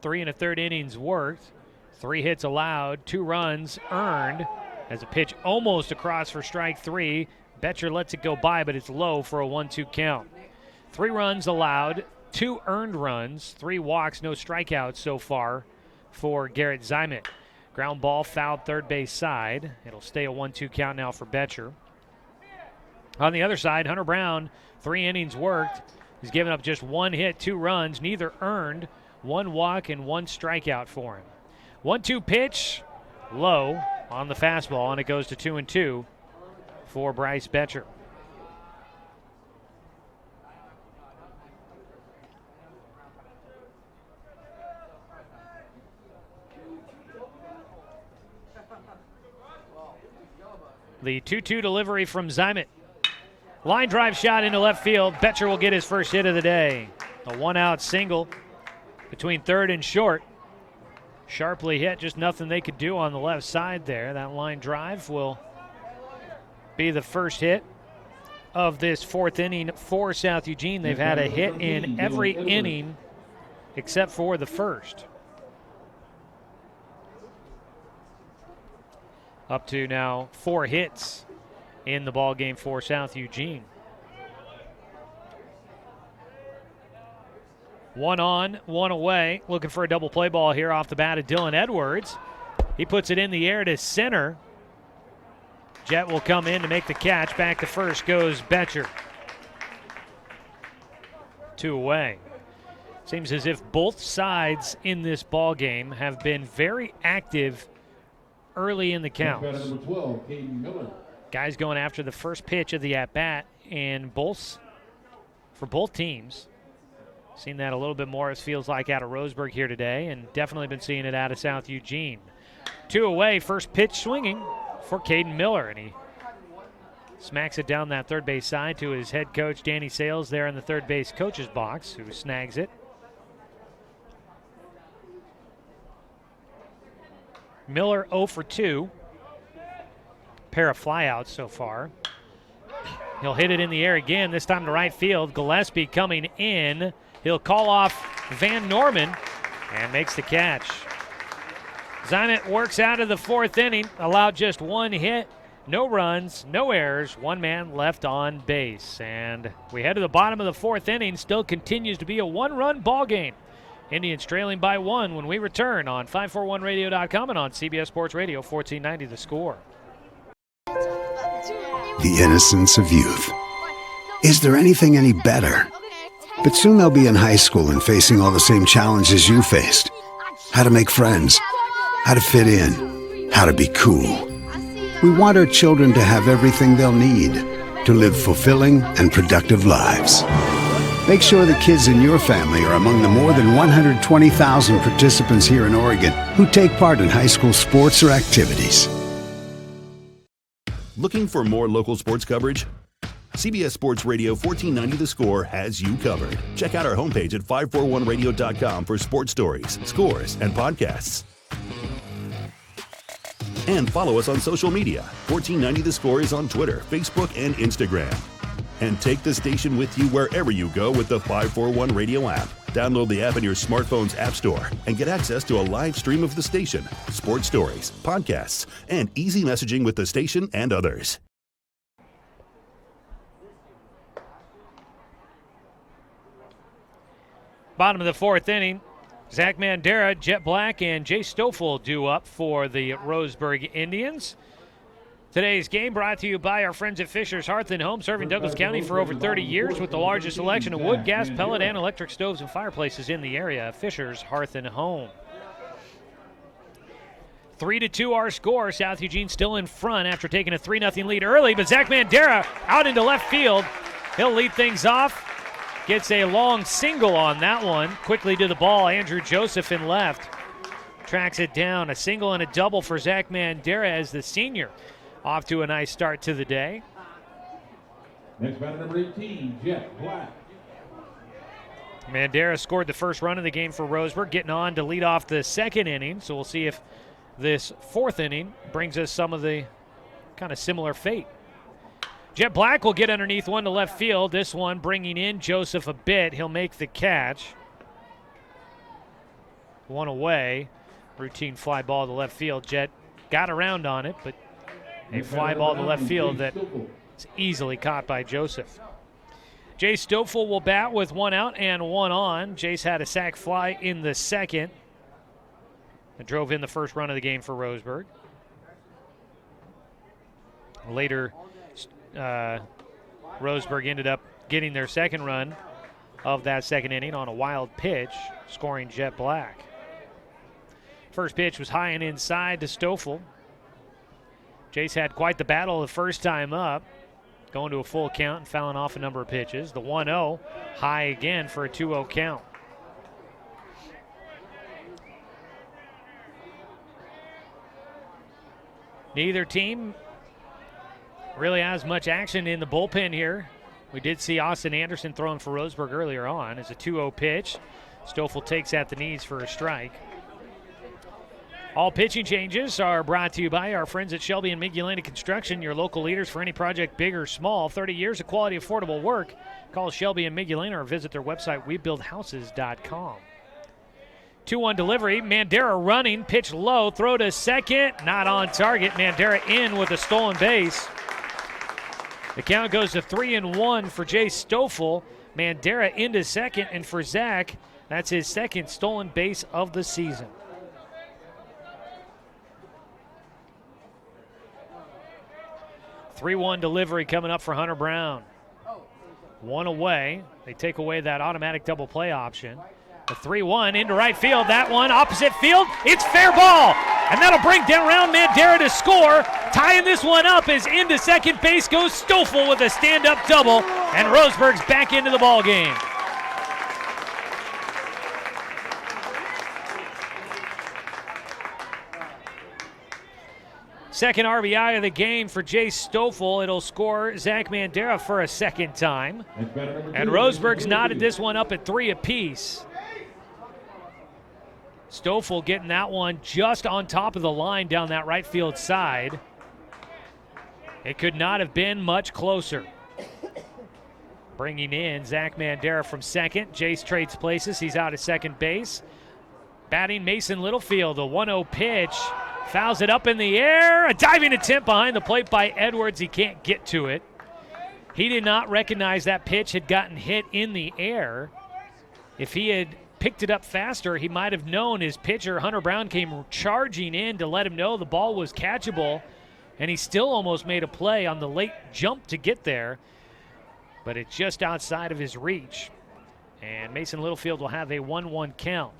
3 1/3 innings worked, 3 hits allowed, 2 runs earned. As a pitch almost across for strike 3, Betcher lets it go by, but it's low for a 1-2 count. 3 runs allowed, 2 earned runs, 3 walks, no strikeouts so far for Garrett Zyman. Ground ball fouled third base side. It'll stay a 1-2 count now for Betcher. On the other side, Hunter Brown, 3 innings worked. He's given up just 1 hit, 2 runs, neither earned, 1 walk and 1 strikeout for him. 1-2 pitch, low on the fastball, and it goes to 2-2 for Bryce Betcher. The 2-2 delivery from Zyman. Line drive shot into left field. Betcher will get his first hit of the day. A 1-out single between third and short. Sharply hit, just nothing they could do on the left side there. That line drive will be the first hit of this 4th inning for South Eugene. They've had a hit in every inning except for the first. Up to now 4 hits in the ball game for South Eugene. 1 on, 1 away. Looking for a double play ball here off the bat of Dylan Edwards. He puts it in the air to center. Jet will come in to make the catch. Back to first goes Betcher. 2 away. Seems as if both sides in this ball game have been very active early in the counts. Number 12, Caden Miller. Guys going after the first pitch of the at-bat, and for both teams. Seen that a little bit more, it feels like, out of Roseburg here today, and definitely been seeing it out of South Eugene. 2 away, first pitch swinging for Caden Miller, and he smacks it down that third base side to his head coach, Danny Sales, there in the third base coach's box, who snags it. Miller 0 for 2. pair of flyouts so far. He'll hit it in the air again, this time to right field. Gillespie coming in. He'll call off Van Norman and makes the catch. Zimet works out of the 4th inning, allowed just 1 hit, no runs, no errors, 1 man left on base. And we head to the bottom of the 4th inning, still continues to be a 1-run ball game. Indians trailing by 1 when we return on 541radio.com and on CBS Sports Radio 1490 The Score. The innocence of youth. Is there anything any better? But soon they'll be in high school and facing all the same challenges you faced. How to make friends, how to fit in, how to be cool. We want our children to have everything they'll need to live fulfilling and productive lives. Make sure the kids in your family are among the more than 120,000 participants here in Oregon who take part in high school sports or activities. Looking for more local sports coverage? CBS Sports Radio 1490 The Score has you covered. Check out our homepage at 541radio.com for sports stories, scores, and podcasts. And follow us on social media. 1490 The Score is on Twitter, Facebook, and Instagram. And take the station with you wherever you go with the 541 Radio app. Download the app in your smartphone's app store and get access to a live stream of the station, sports stories, podcasts, and easy messaging with the station and others. Bottom of the 4th inning, Zach Mandera, Jet Black, and Jay Stoffel due up for the Roseburg Indians. Today's game brought to you by our friends at Fisher's Hearth and Home, serving Douglas County for over 30 years with the largest selection of wood, gas, pellet, and electric stoves and fireplaces in the area. Fisher's Hearth and Home. 3-2 our score. South Eugene still in front after taking a 3-0 lead early, but Zach Mandera out into left field. He'll lead things off. Gets a long single on that one. Quickly to the ball, Andrew Joseph in left. Tracks it down. A single and a double for Zach Mandera as the senior. Off to a nice start to the day. Next batter, number 18, Jet Black. Mandera scored the first run of the game for Roseburg, getting on to lead off the 2nd inning. So we'll see if this 4th inning brings us some of the kind of similar fate. Jet Black will get underneath one to left field. This one bringing in Joseph a bit. He'll make the catch. One away. Routine fly ball to left field. Jet got around on it, but a fly ball to left field that is easily caught by Joseph. Jay Stoffel will bat with 1 out and 1 on. Jace had a sac fly in the 2nd. And drove in the first run of the game for Roseburg. Later, Roseburg ended up getting their 2nd run of that 2nd inning on a wild pitch, scoring Jet Black. First pitch was high and inside to Stoffel. Jace had quite the battle the first time up, going to a full count and fouling off a number of pitches. The 1-0, high again for a 2-0 count. Neither team really has much action in the bullpen here. We did see Austin Anderson throwing for Roseburg earlier on. It's a 2-0 pitch. Stoffel takes at the knees for a strike. All pitching changes are brought to you by our friends at Shelby and Migulina Construction, your local leaders for any project, big or small. 30 years of quality, affordable work. Call Shelby and Migulina or visit their website, webuildhouses.com. 2-1 delivery. Mandera running, pitch low, throw to second, not on target. Mandera in with a stolen base. The count goes to 3-1 for Jay Stoffel. Mandera into second, and for Zach, that's his 2nd stolen base of the season. Three-one delivery coming up for Hunter Brown. 1 away. They take away that automatic double play option. The 3-1 into right field. That one opposite field. It's fair ball. And that'll bring down round Mandera to score. Tying this one up as into second base goes Stoffel with a stand-up double. And Roseburg's back into the ball game. Second RBI of the game for Jay Stoffel. It'll score Zach Mandera for a 2nd time. And Roseburg's knotted this one up at 3 apiece. Stoffel getting that one just on top of the line down that right field side. It could not have been much closer. Bringing in Zach Mandera from second. Jace trades places. He's out at second base. Batting Mason Littlefield, a 1-0 pitch. Fouls it up in the air. A diving attempt behind the plate by Edwards. He can't get to it. He did not recognize that pitch had gotten hit in the air. If he had picked it up faster, he might have known. His pitcher, Hunter Brown, came charging in to let him know the ball was catchable, and he still almost made a play on the late jump to get there, but it's just outside of his reach. And Mason Littlefield will have a 1-1 count.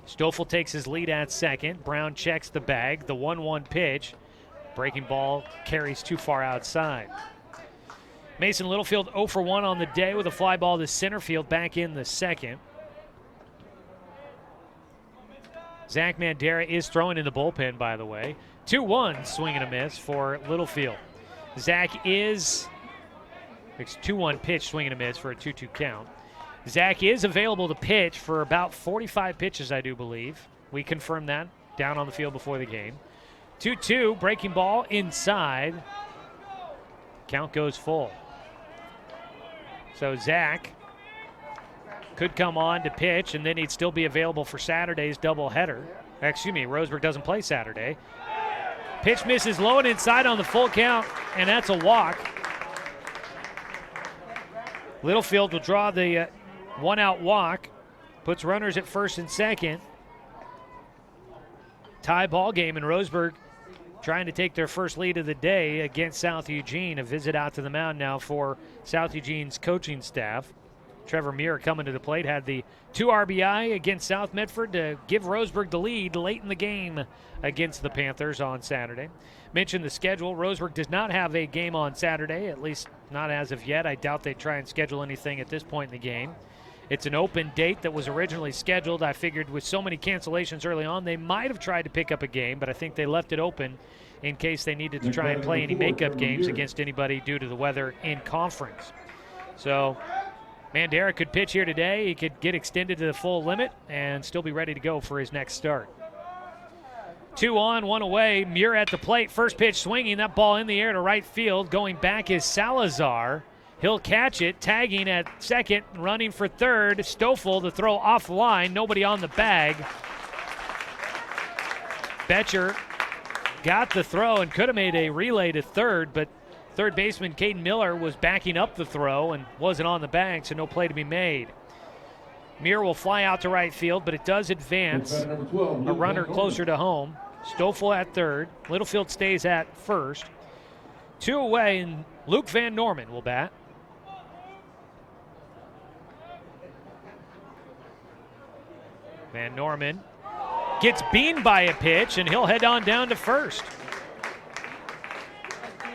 Stoffel takes his lead at second. Brown checks the bag. The 1-1 pitch. Breaking ball carries too far outside. Mason Littlefield 0 for 1 on the day with a fly ball to center field back in the second. Zach Mandera is throwing in the bullpen, by the way. 2-1 swing and a miss for Littlefield. Zach is, it's 2-1 pitch, swing and a miss for a 2-2 count. Zach is available to pitch for about 45 pitches, I do believe. We confirmed that down on the field before the game. 2-2, breaking ball inside. Count goes full. So Zach could come on to pitch, and then he'd still be available for Saturday's doubleheader. Excuse me, Roseburg doesn't play Saturday. Pitch misses low and inside on the full count, and that's a walk. Littlefield will draw the one-out walk, puts runners at first and second. Tie ball game, and Roseburg trying to take their first lead of the day against South Eugene. A visit out to the mound now for South Eugene's coaching staff. Trevor Muir coming to the plate, had the 2 RBI against South Medford to give Roseburg the lead late in the game against the Panthers on Saturday. Mentioned the schedule. Roseburg does not have a game on Saturday, at least not as of yet. I doubt they try and schedule anything at this point in the game. It's an open date that was originally scheduled. I figured with so many cancellations early on, they might have tried to pick up a game, but I think they left it open in case they needed to try and play any makeup games against anybody due to the weather in conference. So Mandera could pitch here today. He could get extended to the full limit and still be ready to go for his next start. 2 on, 1 away. Muir at the plate. First pitch swinging. That ball in the air to right field. Going back is Salazar. He'll catch it. Tagging at second. Running for third. Stoffel to throw off the line. Nobody on the bag. Betcher got the throw and could have made a relay to third, but third baseman Caden Miller was backing up the throw and wasn't on the bag, so no play to be made. Muir will fly out to right field, but it does advance a runner closer to home. Stoffel at third. Littlefield stays at first. 2 away, and Luke Van Norman will bat. Van Norman gets beamed by a pitch, and he'll head on down to first.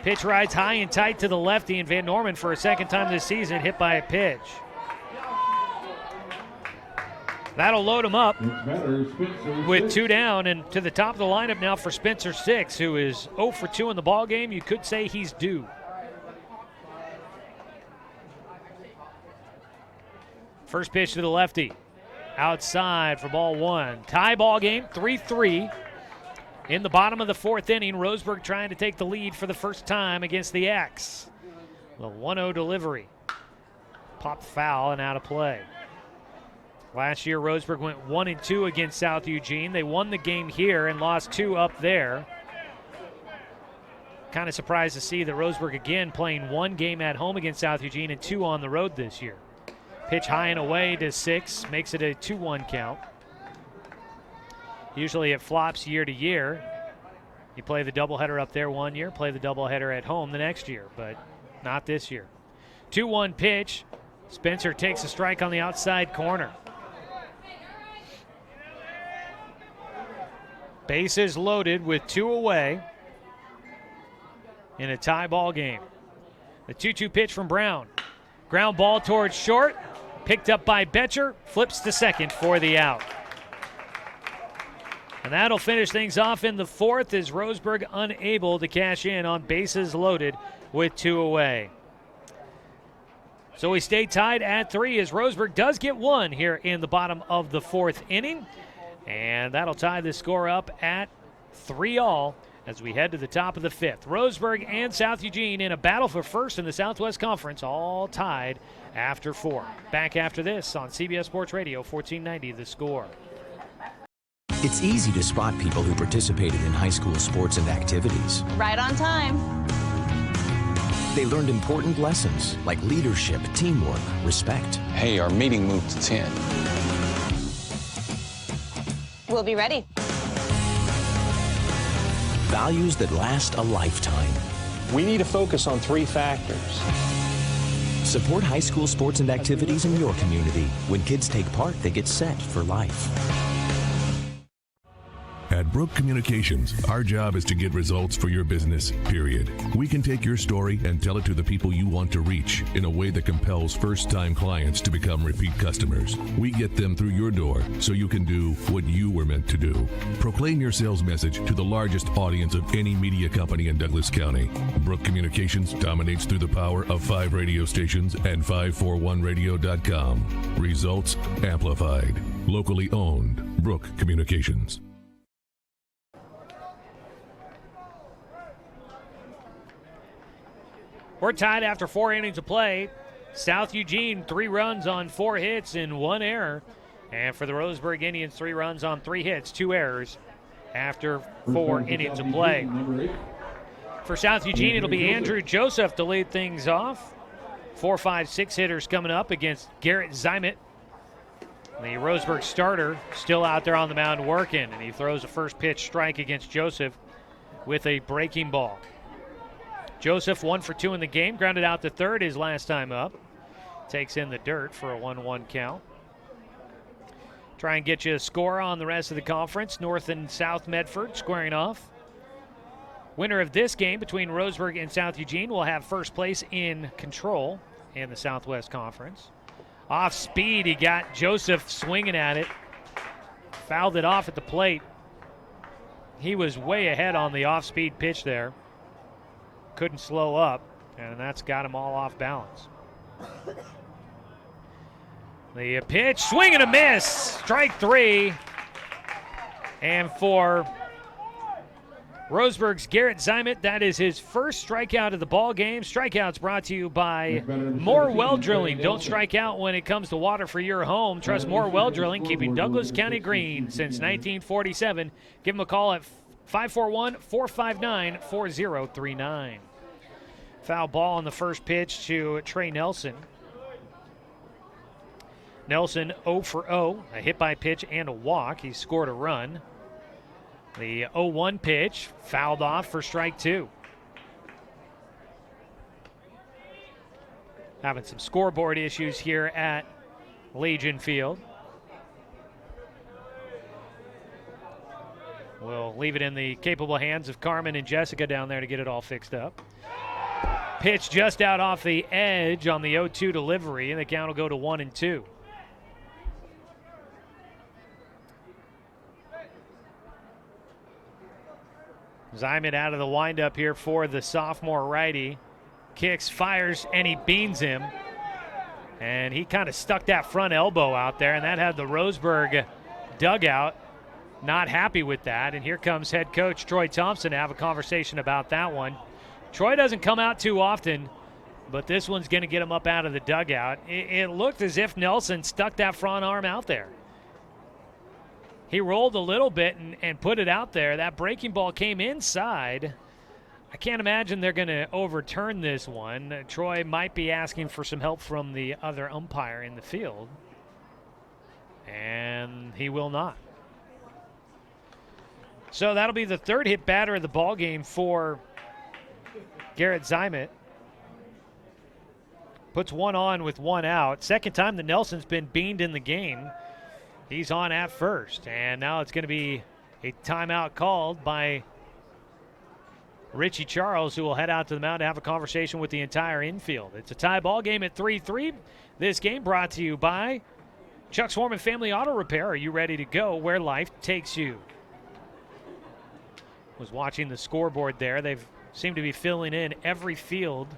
Pitch rides high and tight to the lefty, and Van Norman, for a second time this season, hit by a pitch. That'll load him up with 2 down, and to the top of the lineup now for Spencer Six, who is 0 for 2 in the ball game. You could say he's due. First pitch to the lefty. Outside for ball 1. Tie ball game, 3-3. In the bottom of the 4th inning, Roseburg trying to take the lead for the first time against the X. The 1-0 delivery. Popped foul and out of play. Last year, Roseburg went 1-2 against South Eugene. They won the game here and lost 2 up there. Kind of surprised to see that Roseburg again playing 1 game at home against South Eugene and 2 on the road this year. Pitch high and away to Six, makes it a 2-1 count. Usually it flops year to year. You play the doubleheader up there 1 year, play the doubleheader at home the next year, but not this year. 2-1 pitch. Spencer takes a strike on the outside corner. Bases loaded with 2 away in a tie ball game. The 2-2 pitch from Brown. Ground ball towards short. Picked up by Betcher. Flips to second for the out. And that'll finish things off in the 4th as Roseburg unable to cash in on bases loaded with 2 away. So we stay tied at 3 as Roseburg does get 1 here in the bottom of the 4th inning. And that'll tie the score up at 3-all as we head to the top of the 5th. Roseburg and South Eugene in a battle for first in the Southwest Conference, all tied after 4. Back after this on CBS Sports Radio, 1490 The Score. It's easy to spot people who participated in high school sports and activities. Right on time. They learned important lessons like leadership, teamwork, respect. Hey, our meeting moved to 10. We'll be ready. Values that last a lifetime. We need to focus on 3 factors. Support high school sports and activities in your community. When kids take part, they get set for life. At Brook Communications, our job is to get results for your business, period. We can take your story and tell it to the people you want to reach in a way that compels first-time clients to become repeat customers. We get them through your door so you can do what you were meant to do. Proclaim your sales message to the largest audience of any media company in Douglas County. Brook Communications dominates through the power of 5 radio stations and 541radio.com. Results amplified. Locally owned. Brook Communications. We're tied after 4 innings of play. South Eugene, 3 runs on 4 hits and 1 error. And for the Roseburg Indians, 3 runs on 3 hits, 2 errors after 4 innings of play. For South Eugene, it'll be Andrew Joseph to lead things off. 4, 5, 6 hitters coming up against Garrett Zimet. The Roseburg starter still out there on the mound working, and he throws a first pitch strike against Joseph with a breaking ball. Joseph 1 for 2 in the game, grounded out to third his last time up. Takes in the dirt for a 1-1 count. Try and get you a score on the rest of the conference. North and South Medford squaring off. Winner of this game between Roseburg and South Eugene will have first place in control in the Southwest Conference. Off speed, he got Joseph swinging at it. Fouled it off at the plate. He was way ahead on the off-speed pitch there. Couldn't slow up, and that's got him all off balance. The pitch, swing and a miss, strike 3. And for Roseburg's Garrett Zimet, that is his first strikeout of the ball game. Strikeouts brought to you by More Well Drilling. Don't strike out when it comes to water for your home. Trust More Well Drilling, keeping Douglas County green since 1947. Give them a call at 541-459-4039. Foul ball on the first pitch to Trey Nelson. Nelson 0 for 0, a hit by pitch and a walk. He scored a run. The 0-1 pitch fouled off for strike 2. Having some scoreboard issues here at Legion Field. We'll leave it in the capable hands of Carmen and Jessica down there to get it all fixed up. Pitch just out off the edge on the 0-2 delivery, and the count will go to 1-2. Zimet out of the windup here for the sophomore righty. Kicks, fires, and he beans him. And he kind of stuck that front elbow out there, and that had the Roseburg dugout not happy with that. And here comes head coach Troy Thompson to have a conversation about that one. Troy doesn't come out too often, but this one's going to get him up out of the dugout. It looked as if Nelson stuck that front arm out there. He rolled a little bit and put it out there. That breaking ball came inside. I can't imagine they're going to overturn this one. Troy might be asking for some help from the other umpire in the field, and he will not. So that'll be the third hit batter of the ball game for Garrett Zimet. Puts one on with 1 out. Second time that Nelson's been beamed in the game. He's on at first, and now it's going to be a timeout called by Richie Charles, who will head out to the mound to have a conversation with the entire infield. It's a tie ball game at 3-3. This game brought to you by Chuck Swarman Family Auto Repair. Are you ready to go where life takes you? Was watching the scoreboard there. They've seem to be filling in every field,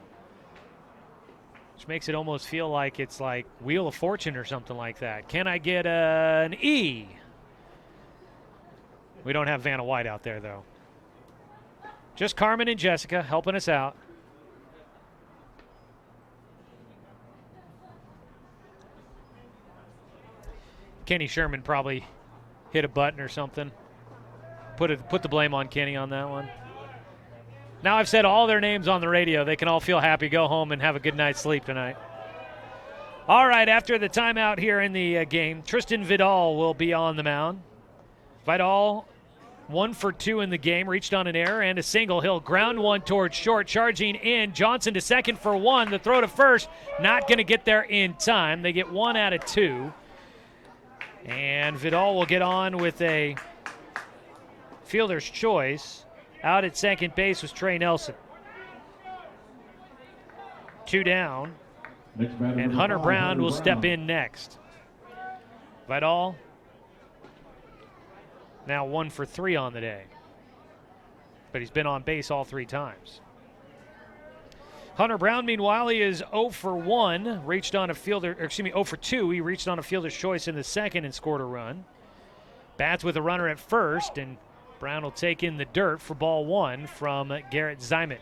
which makes it almost feel like it's like Wheel of Fortune or something like that. Can I get an E? We don't have Vanna White out there, though. Just Carmen and Jessica helping us out. Kenny Sherman probably hit a button or something. Put the blame on Kenny on that one. Now I've said all their names on the radio. They can all feel happy, go home, and have a good night's sleep tonight. All right, after the timeout here in the game, Tristan Vidal will be on the mound. Vidal, 1 for 2 in the game, reached on an error and a single. He'll ground one towards short, charging in. Johnson to second for 1. The throw to first, not going to get there in time. They get 1 out of 2. And Vidal will get on with a fielder's choice. Out at second base was Trey Nelson. 2 down. And Hunter Brown will step in next. Vidal now 1 for 3 on the day. But he's been on base all 3 times. Hunter Brown, meanwhile, he is 0 for 1. Reached on a fielder, 0 for 2. He reached on a fielder's choice in the second and scored a run. Bats with a runner at first, and Brown will take in the dirt for ball 1 from Garrett Zimet.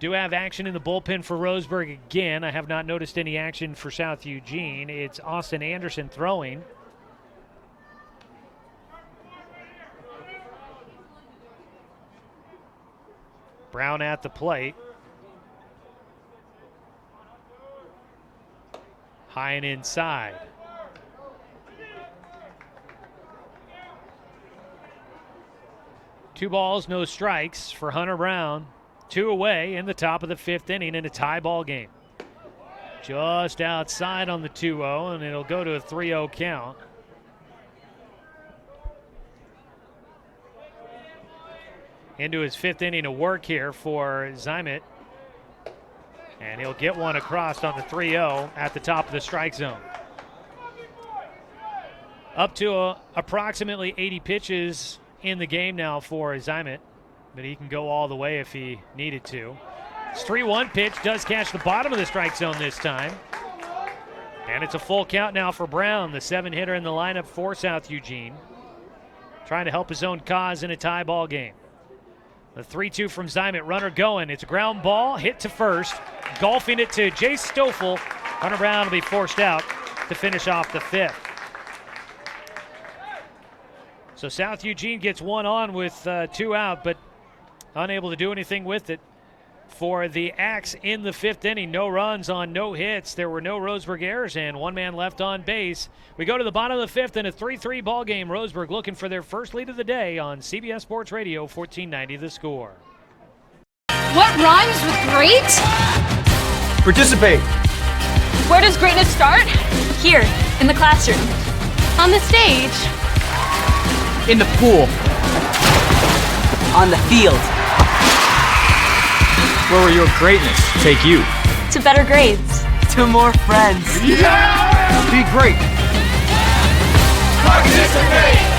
Do have action in the bullpen for Roseburg again. I have not noticed any action for South Eugene. It's Austin Anderson throwing. Brown at the plate. High and inside. Two balls, no strikes for Hunter Brown. 2 away in the top of the 5th inning in a tie ball game. Just outside on the 2-0, and it'll go to a 3-0 count. Into his 5th inning of work here for Zimet. And he'll get one across on the 3-0 at the top of the strike zone. Up to approximately 80 pitches in the game now for Zimet, but he can go all the way if he needed to. This 3-1 pitch does catch the bottom of the strike zone this time. And it's a full count now for Brown, the 7-hitter in the lineup for South Eugene. Trying to help his own cause in a tie ball game. The 3-2 from Zimet, runner going. It's a ground ball, hit to first. Golfing it to Jace Stoffel. Hunter Brown will be forced out to finish off the 5th. So South Eugene gets 1 on with 2 out, but unable to do anything with it. For the Axe in the 5th inning, no runs on no hits. There were no Roseburg errors and 1 man left on base. We go to the bottom of the 5th in a 3-3 ball game. Roseburg looking for their first lead of the day on CBS Sports Radio, 1490 The Score. What rhymes with great? Participate. Where does greatness start? Here, in the classroom. On the stage. In the pool. On the field. Where will your greatness take you? To better grades. To more friends. Yeah! Be great. Participate!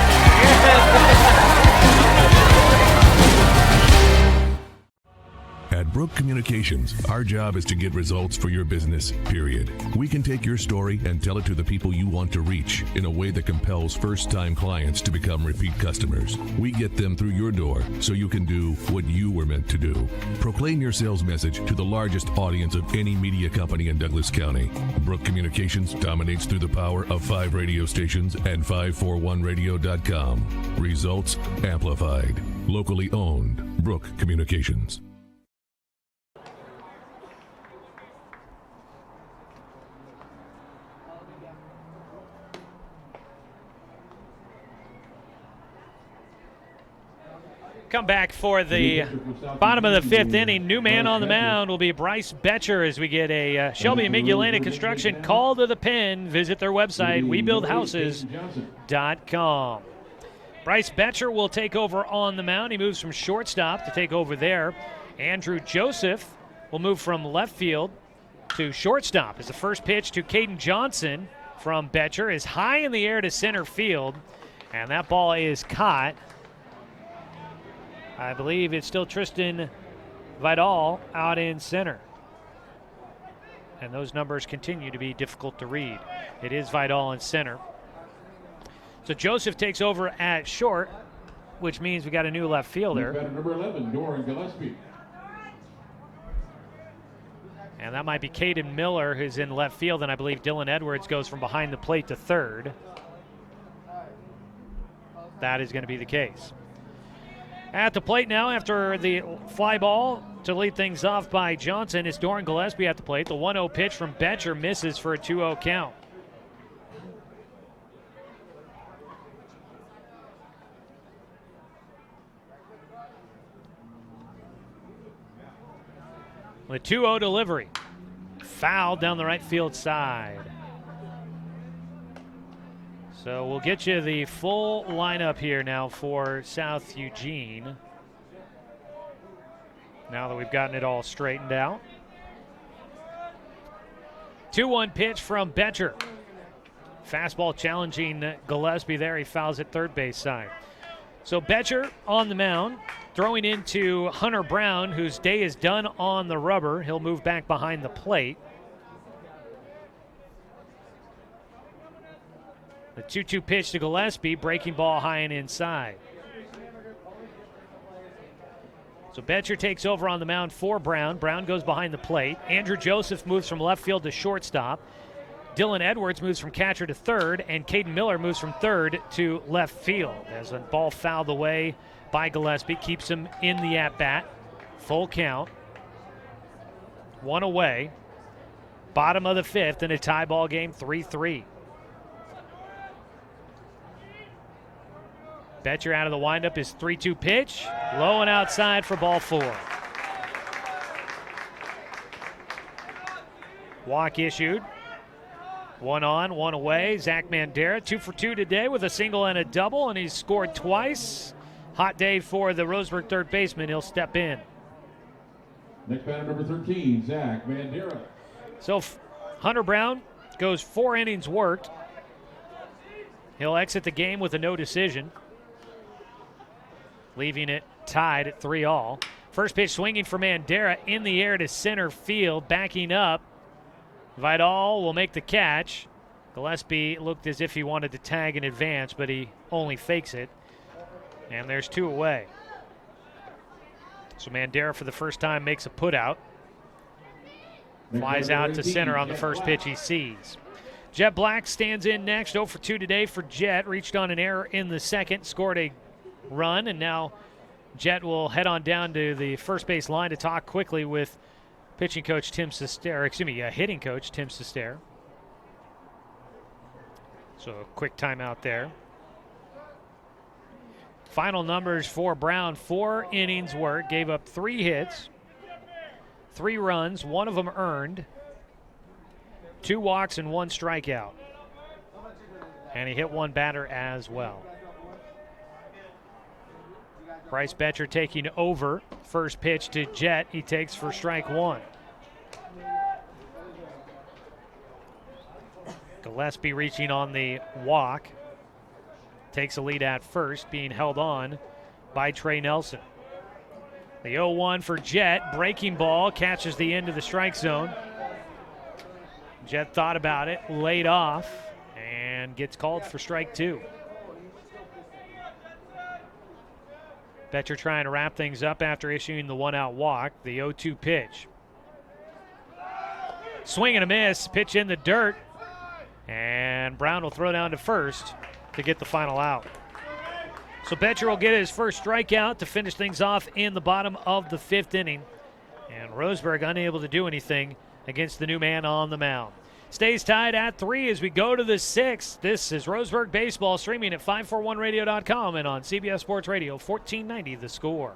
At Brook Communications, our job is to get results for your business, period. We can take your story and tell it to the people you want to reach in a way that compels first-time clients to become repeat customers. We get them through your door so you can do what you were meant to do. Proclaim your sales message to the largest audience of any media company in Douglas County. Brook Communications dominates through the power of 5 radio stations and 541radio.com. Results amplified. Locally owned. Brook Communications. Come back for the bottom of the 5th inning. New man on the mound will be Bryce Betcher as we get a Shelby and Migulena Construction call to the pen. Visit their website, webuildhouses.com. Bryce Betcher will take over on the mound. He moves from shortstop to take over there. Andrew Joseph will move from left field to shortstop as the first pitch to Caden Johnson from Betcher is high in the air to center field, and that ball is caught. I believe it's still Tristan Vidal out in center. And those numbers continue to be difficult to read. It is Vidal in center. So Joseph takes over at short. which means we got a new left fielder. Batter number 11, Doran Gillespie. And that might be Caden Miller, who's in left field, and I believe Dylan Edwards goes from behind the plate to third. That is going to be the case. At the plate now, after the fly ball to lead things off by Johnson, it's Doran Gillespie at the plate. The 1-0 pitch from Betcher misses for a 2-0 count. The 2-0 delivery. Foul down the right field side. So we'll get you the full lineup here now for South Eugene. Now that we've gotten it all straightened out. 2-1 pitch from Betcher. Fastball challenging Gillespie there. He fouls at third base side. So Betcher on the mound, throwing into Hunter Brown, whose day is done on the rubber. He'll move back behind the plate. The 2-2 pitch to Gillespie, breaking ball high and inside. So Betcher takes over on the mound for Brown. Brown goes behind the plate. Andrew Joseph moves from left field to shortstop. Dylan Edwards moves from catcher to third, and Caden Miller moves from third to left field. As a ball fouled away by Gillespie, keeps him in the at-bat. Full count. One away. Bottom of the fifth in a tie ball game, 3-3. Betcher out of the windup, his 3-2 pitch. Low and outside for ball 4. Walk issued. 1 on, 1 away. Zach Mandera, 2 for 2 today with a single and a double, and he's scored twice. Hot day for the Roseburg third baseman. He'll step in. Next batter, number 13, Zach Mandera. So Hunter Brown goes 4 innings worked. He'll exit the game with a no decision, leaving it tied at 3-all. First pitch swinging for Mandera in the air to center field, backing up. Vidal will make the catch. Gillespie looked as if he wanted to tag in advance, but he only fakes it. And there's 2 away. So Mandera for the first time makes a putout. Flies out to center on the first pitch he sees. Jet Black stands in next. 0 for 2 today for Jet. Reached on an error in the second, scored a run, and now Jet will head on down to the first base line to talk quickly with pitching coach Tim Sester, hitting coach Tim Sester. So a quick timeout there. Final numbers for Brown: 4 innings worked, gave up 3 hits, 3 runs, 1 of them earned, 2 walks and 1 strikeout. And he hit 1 batter as well. Bryce Betcher taking over. First pitch to Jet, he takes for strike 1. Gillespie reaching on the walk. Takes a lead at first, being held on by Trey Nelson. The 0-1 for Jet. Breaking ball, catches the end of the strike zone. Jet thought about it, laid off, and gets called for strike 2. Betcher trying to wrap things up after issuing the 1-out walk. The 0-2 pitch. Swing and a miss, pitch in the dirt, and Brown will throw down to first to get the final out. So Betcher will get his first strikeout to finish things off in the bottom of the 5th inning. And Roseburg unable to do anything against the new man on the mound. Stays tied at 3 as we go to the 6th. This is Roseburg Baseball, streaming at 541radio.com and on CBS Sports Radio 1490 The Score.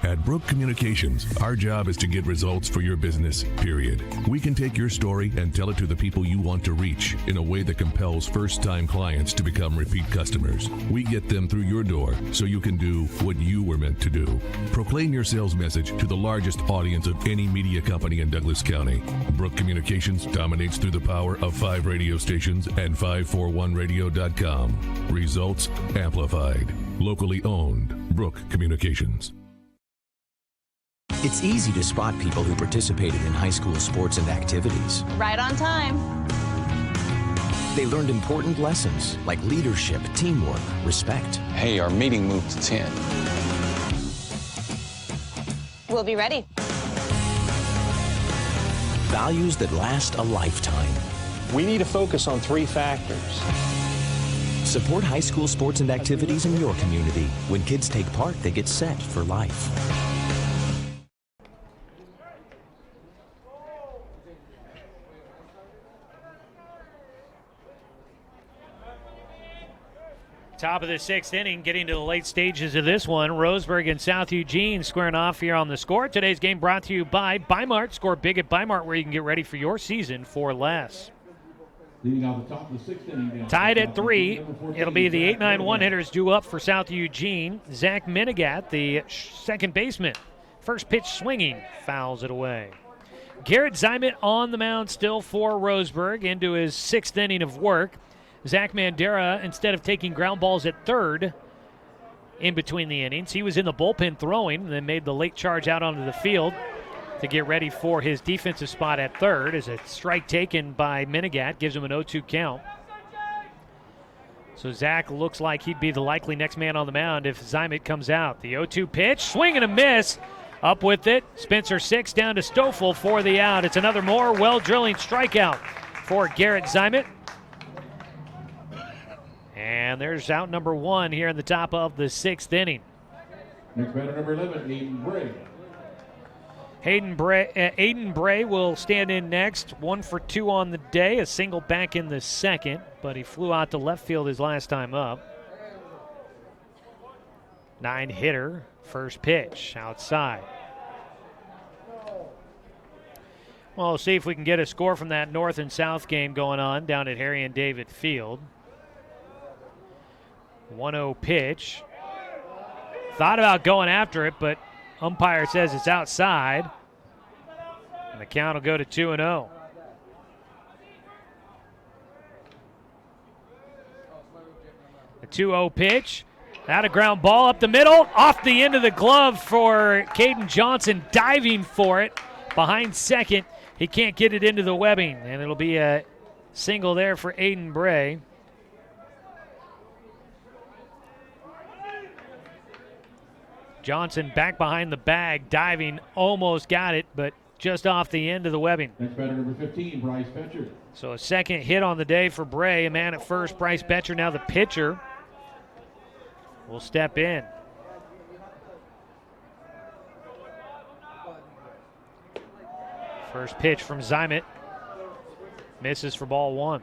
At Brook Communications, our job is to get results for your business, period. We can take your story and tell it to the people you want to reach in a way that compels first-time clients to become repeat customers. We get them through your door so you can do what you were meant to do. Proclaim your sales message to the largest audience of any media company in Douglas County. Brook Communications dominates through the power of 5 radio stations and 541radio.com. Results amplified. Locally owned. Brook Communications. It's easy to spot people who participated in high school sports and activities. Right on time. They learned important lessons like leadership, teamwork, respect. Hey, our meeting moved to 10. We'll be ready. Values that last a lifetime. We need to focus on 3 factors. Support high school sports and activities in your community. When kids take part, they get set for life. Top of the 6th inning, getting to the late stages of this one. Roseburg and South Eugene squaring off here on the score. Today's game brought to you by Bimart. Score big at Bimart, where you can get ready for your season for less. Leading off the top of the 6th inning. Tied at 3. It'll be the 8-9 one-hitters due up for South Eugene. Zach Minigat, the second baseman. First pitch swinging, fouls it away. Garrett Zymet on the mound still for Roseburg into his 6th inning of work. Zach Mandera, instead of taking ground balls at third in between the innings, he was in the bullpen throwing and then made the late charge out onto the field to get ready for his defensive spot at third as a strike taken by Minigat gives him an 0-2 count. So Zach looks like he'd be the likely next man on the mound if Zymet comes out. The 0-2 pitch, swing and a miss. Up with it, Spencer Six down to Stoffel for the out. It's another more well-drilling strikeout for Garrett Zymet. And there's out number 1 here in the top of the 6th inning. Next batter, number 11, Aiden Bray. Aiden Bray will stand in next. 1 for 2 on the day, a single back in the second, but he flew out to left field his last time up. 9-hitter, first pitch, outside. Well, we'll see if we can get a score from that North and South game going on down at Harry and David Field. 1-0 pitch. Thought about going after it, but umpire says it's outside. And the count will go to 2-0. The 2-0 pitch. Out a ground ball up the middle. Off the end of the glove for Caden Johnson, diving for it. Behind second. He can't get it into the webbing. And it'll be a single there for Aiden Bray. Johnson back behind the bag, diving, almost got it, but just off the end of the webbing. Next batter, number 15, Bryce Betcher. So a second hit on the day for Bray. A man at first, Bryce Betcher, now the pitcher, will step in. First pitch from Zymet. Misses for ball 1.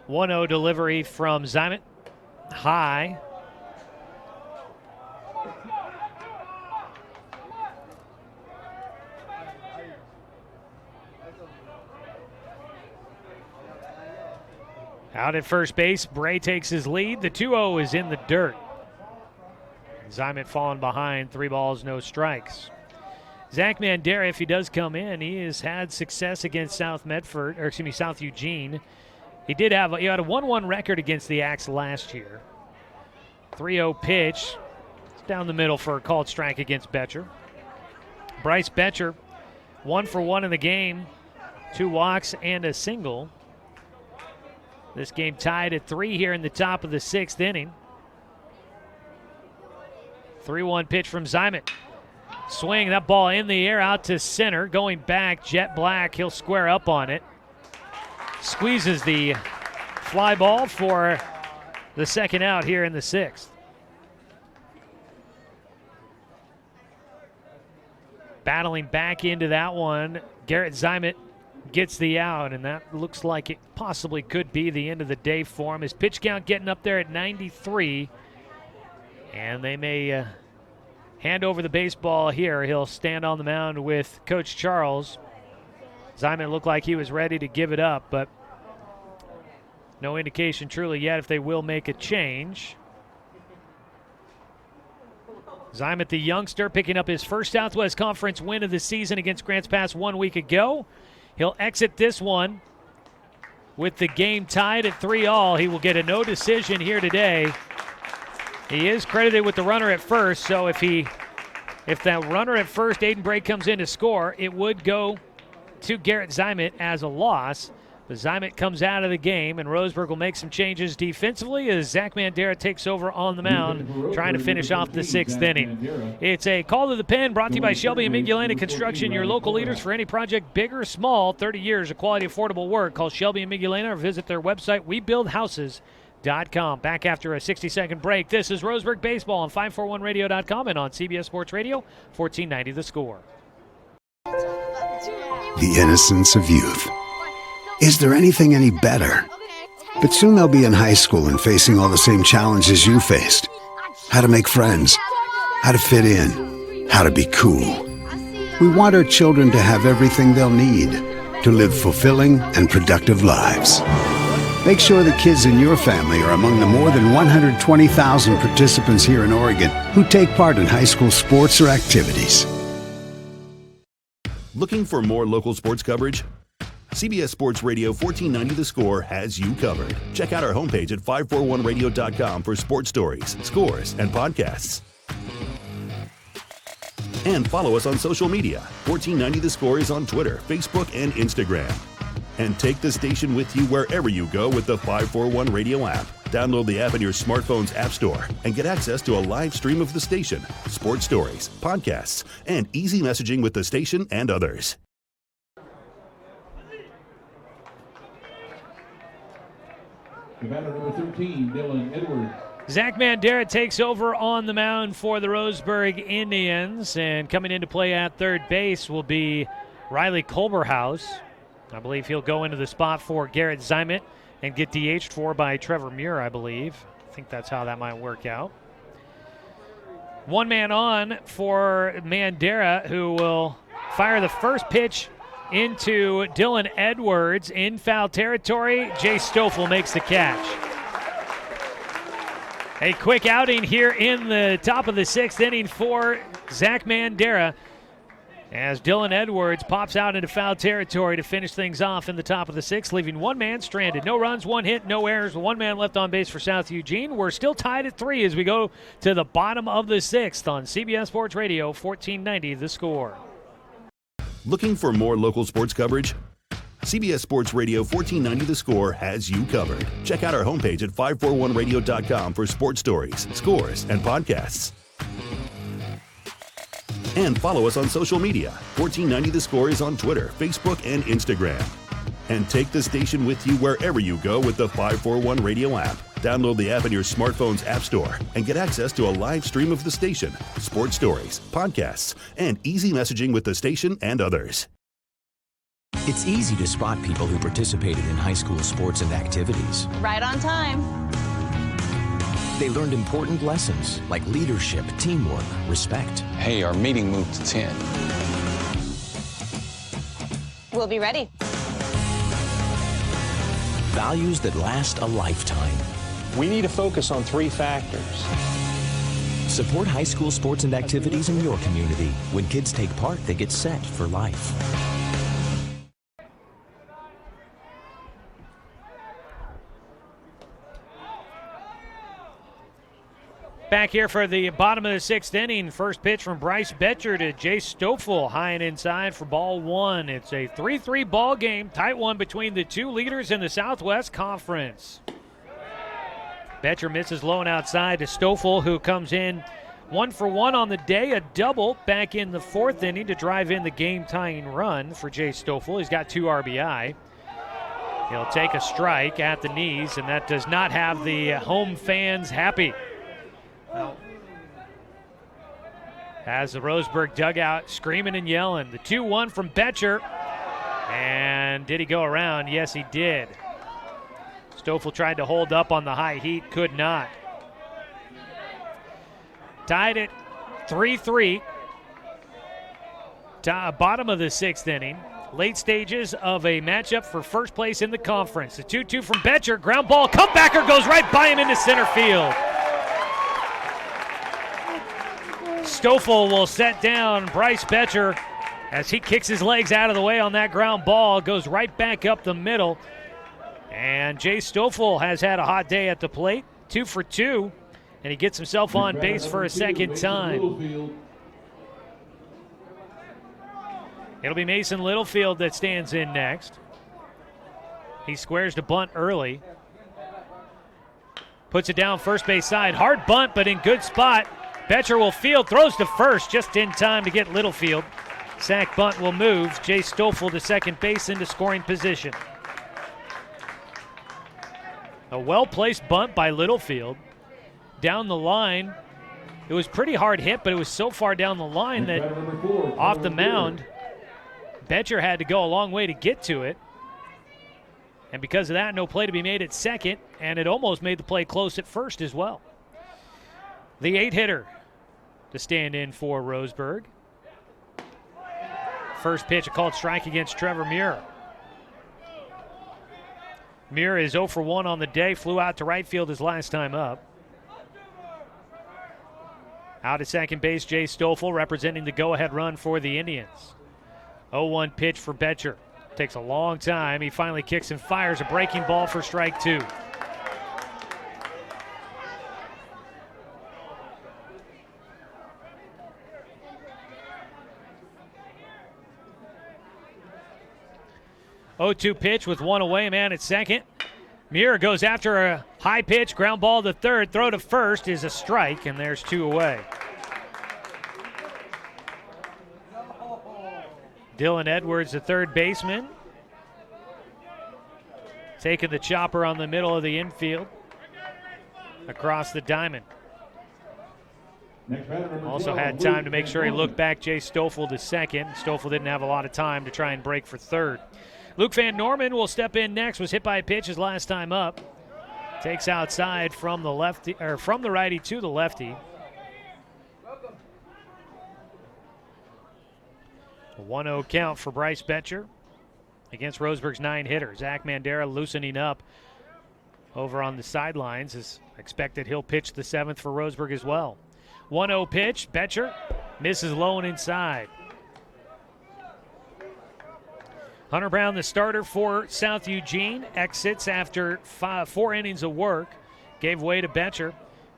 One-0 delivery from Zymet. High. Out at first base, Bray takes his lead. The 2-0 is in the dirt. Zymet falling behind, 3 balls, no strikes. Zach Mandera, if he does come in, he has had success against South Eugene. He had a 1-1 record against the Axe last year. 3-0 pitch. It's down the middle for a called strike against Betcher. Bryce Betcher, 1 for 1 in the game. 2 walks and a single. This game tied at 3 here in the top of the 6th inning. 3-1 pitch from Zymet. Swing, that ball in the air out to center. Going back, Jet Black, he'll square up on it. Squeezes the fly ball for the second out here in the 6th. Battling back into that one, Garrett Zymet gets the out, and that looks like it possibly could be the end of the day for him. His pitch count getting up there at 93, and they may hand over the baseball here. He'll stand on the mound with Coach Charles. Zymet looked like he was ready to give it up, but no indication truly yet if they will make a change. Zymet, the youngster, picking up his first Southwest Conference win of the season against Grants Pass 1 week ago. He'll exit this one with the game tied at 3-all. He will get a no decision here today. He is credited with the runner at first, so if he If that runner at first, Aiden Bray, comes in to score, it would go to Garrett Zimet as a loss. But Zimet comes out of the game, and Roseburg will make some changes defensively as Zach Mandera takes over on the mound, trying to finish off the 6th inning. It's a call to the pen brought to you by Shelby and Migulena Construction, your local leaders for any project, big or small. 30 years of quality, affordable work. Call Shelby and Migulena or visit their website, webuildhouses.com. Back after a 60-second break. This is Roseburg Baseball on 541radio.com and on CBS Sports Radio, 1490 The Score. The innocence of youth. Is there anything any better? But soon they'll be in high school and facing all the same challenges you faced. How to make friends, how to fit in, how to be cool. We want our children to have everything they'll need to live fulfilling and productive lives. Make sure the kids in your family are among the more than 120,000 participants here in Oregon who take part in high school sports or activities. Looking for more local sports coverage? CBS Sports Radio 1490 The Score has you covered. Check out our homepage at 541radio.com for sports stories, scores, and podcasts. And follow us on social media. 1490 The Score is on Twitter, Facebook, and Instagram. And take the station with you wherever you go with the 541 Radio app. Download the app in your smartphone's app store and get access to a live stream of the station, sports stories, podcasts, and easy messaging with the station and others. The batter number 13, Dylan Edwards. Zach Mandera takes over on the mound for the Roseburg Indians, and coming into play at third base will be Riley Culberhouse. I believe he'll go into the spot for Garrett Zimet and get DH'd for by Trevor Muir, I believe. I think that's how that might work out. One man on for Mandera, who will fire the first pitch into Dylan Edwards in foul territory. Jay Stoffel makes the catch. A quick outing here in the top of the 6th inning for Zach Mandera as Dylan Edwards pops out into foul territory to finish things off in the top of the 6th, leaving one man stranded. No runs, one hit, no errors, one man left on base for South Eugene. We're still tied at 3 as we go to the bottom of the 6th on CBS Sports Radio, 1490 The Score. Looking for more local sports coverage? CBS Sports Radio 1490 The Score has you covered. Check out our homepage at 541radio.com for sports stories, scores, and podcasts. And follow us on social media. 1490 The Score is on Twitter, Facebook, and Instagram. And take the station with you wherever you go with the 541 Radio app. Download the app in your smartphone's app store and get access to a live stream of the station, sports stories, podcasts, and easy messaging with the station and others. It's easy to spot people who participated in high school sports and activities. Right on time. They learned important lessons like leadership, teamwork, respect. Hey, our meeting moved to 10. We'll be ready. Values that last a lifetime. We need to focus on 3 factors. Support high school sports and activities in your community. When kids take part, they get set for life. Back here for the bottom of the 6th inning. First pitch from Bryce Betcher to Jay Stoffel, high and inside for ball 1. It's a 3-3 ball game, tight one between the two leaders in the Southwest Conference. Betcher misses low and outside to Stoffel, who comes in 1 for 1 on the day, a double back in the 4th inning to drive in the game-tying run for Jay Stoffel. He's got 2 RBI. He'll take a strike at the knees, and that does not have the home fans happy. As the Roseburg dugout screaming and yelling. The 2-1 from Betcher. And did he go around? Yes, he did. Stoffel tried to hold up on the high heat, could not. Tied at 3-3. Bottom of the 6th inning. Late stages of a matchup for first place in the conference. The 2-2 from Betcher. Ground ball. Comebacker goes right by him into center field. Stoffel will set down Bryce Betcher as he kicks his legs out of the way on that ground ball. Goes right back up the middle. And Jay Stoffel has had a hot day at the plate. 2 for 2. And he gets himself on base for a second time. It'll be Mason Littlefield that stands in next. He squares to bunt early. Puts it down first base side. Hard bunt, but in good spot. Betcher will field, throws to first just in time to get Littlefield. Sack bunt will move Jay Stoffel to second base into scoring position. A well-placed bunt by Littlefield. Down the line, it was pretty hard hit, but it was so far down the line that off the mound, Betcher had to go a long way to get to it. And because of that, no play to be made at second, and it almost made the play close at first as well. The 8-hitter to stand in for Roseburg. First pitch, a called strike against Trevor Muir. Muir is 0 for 1 on the day, flew out to right field his last time up. Out at second base, Jay Stoffel representing the go-ahead run for the Indians. 0-1 pitch for Betcher. Takes a long time. He finally kicks and fires a breaking ball for strike 2. Oh-2 pitch with one away, man at second. Muir goes after a high pitch, ground ball to third, throw to first is a strike, and there's 2 away. Dylan Edwards, the third baseman, taking the chopper on the middle of the infield across the diamond. Also had time to make sure he looked back Jay Stoffel to second. Stoffel didn't have a lot of time to try and break for third. Luke Van Norman will step in next. Was hit by a pitch his last time up. Takes outside from the lefty, or from the righty to the lefty. A 1-0 count for Bryce Betcher against Roseburg's 9-hitter. Zach Mandera loosening up over on the sidelines. As expected, he'll pitch the 7th for Roseburg as well. 1-0 pitch. Betcher misses low and inside. Hunter Brown, the starter for South Eugene, exits after 4 innings of work. Gave way to Betcher.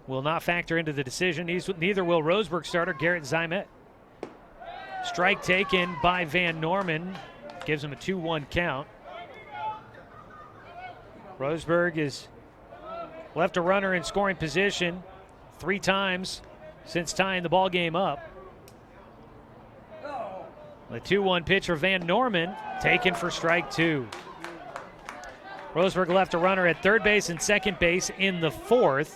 Will not factor into the decision. Neither will Roseburg starter Garrett Zymet. Strike taken by Van Norman. Gives him a 2-1 count. Roseburg has left a runner in scoring position 3 times since tying the ball game up. The 2-1 pitch for Van Norman, taken for strike 2. Roseburg left a runner at third base and second base in the 4th.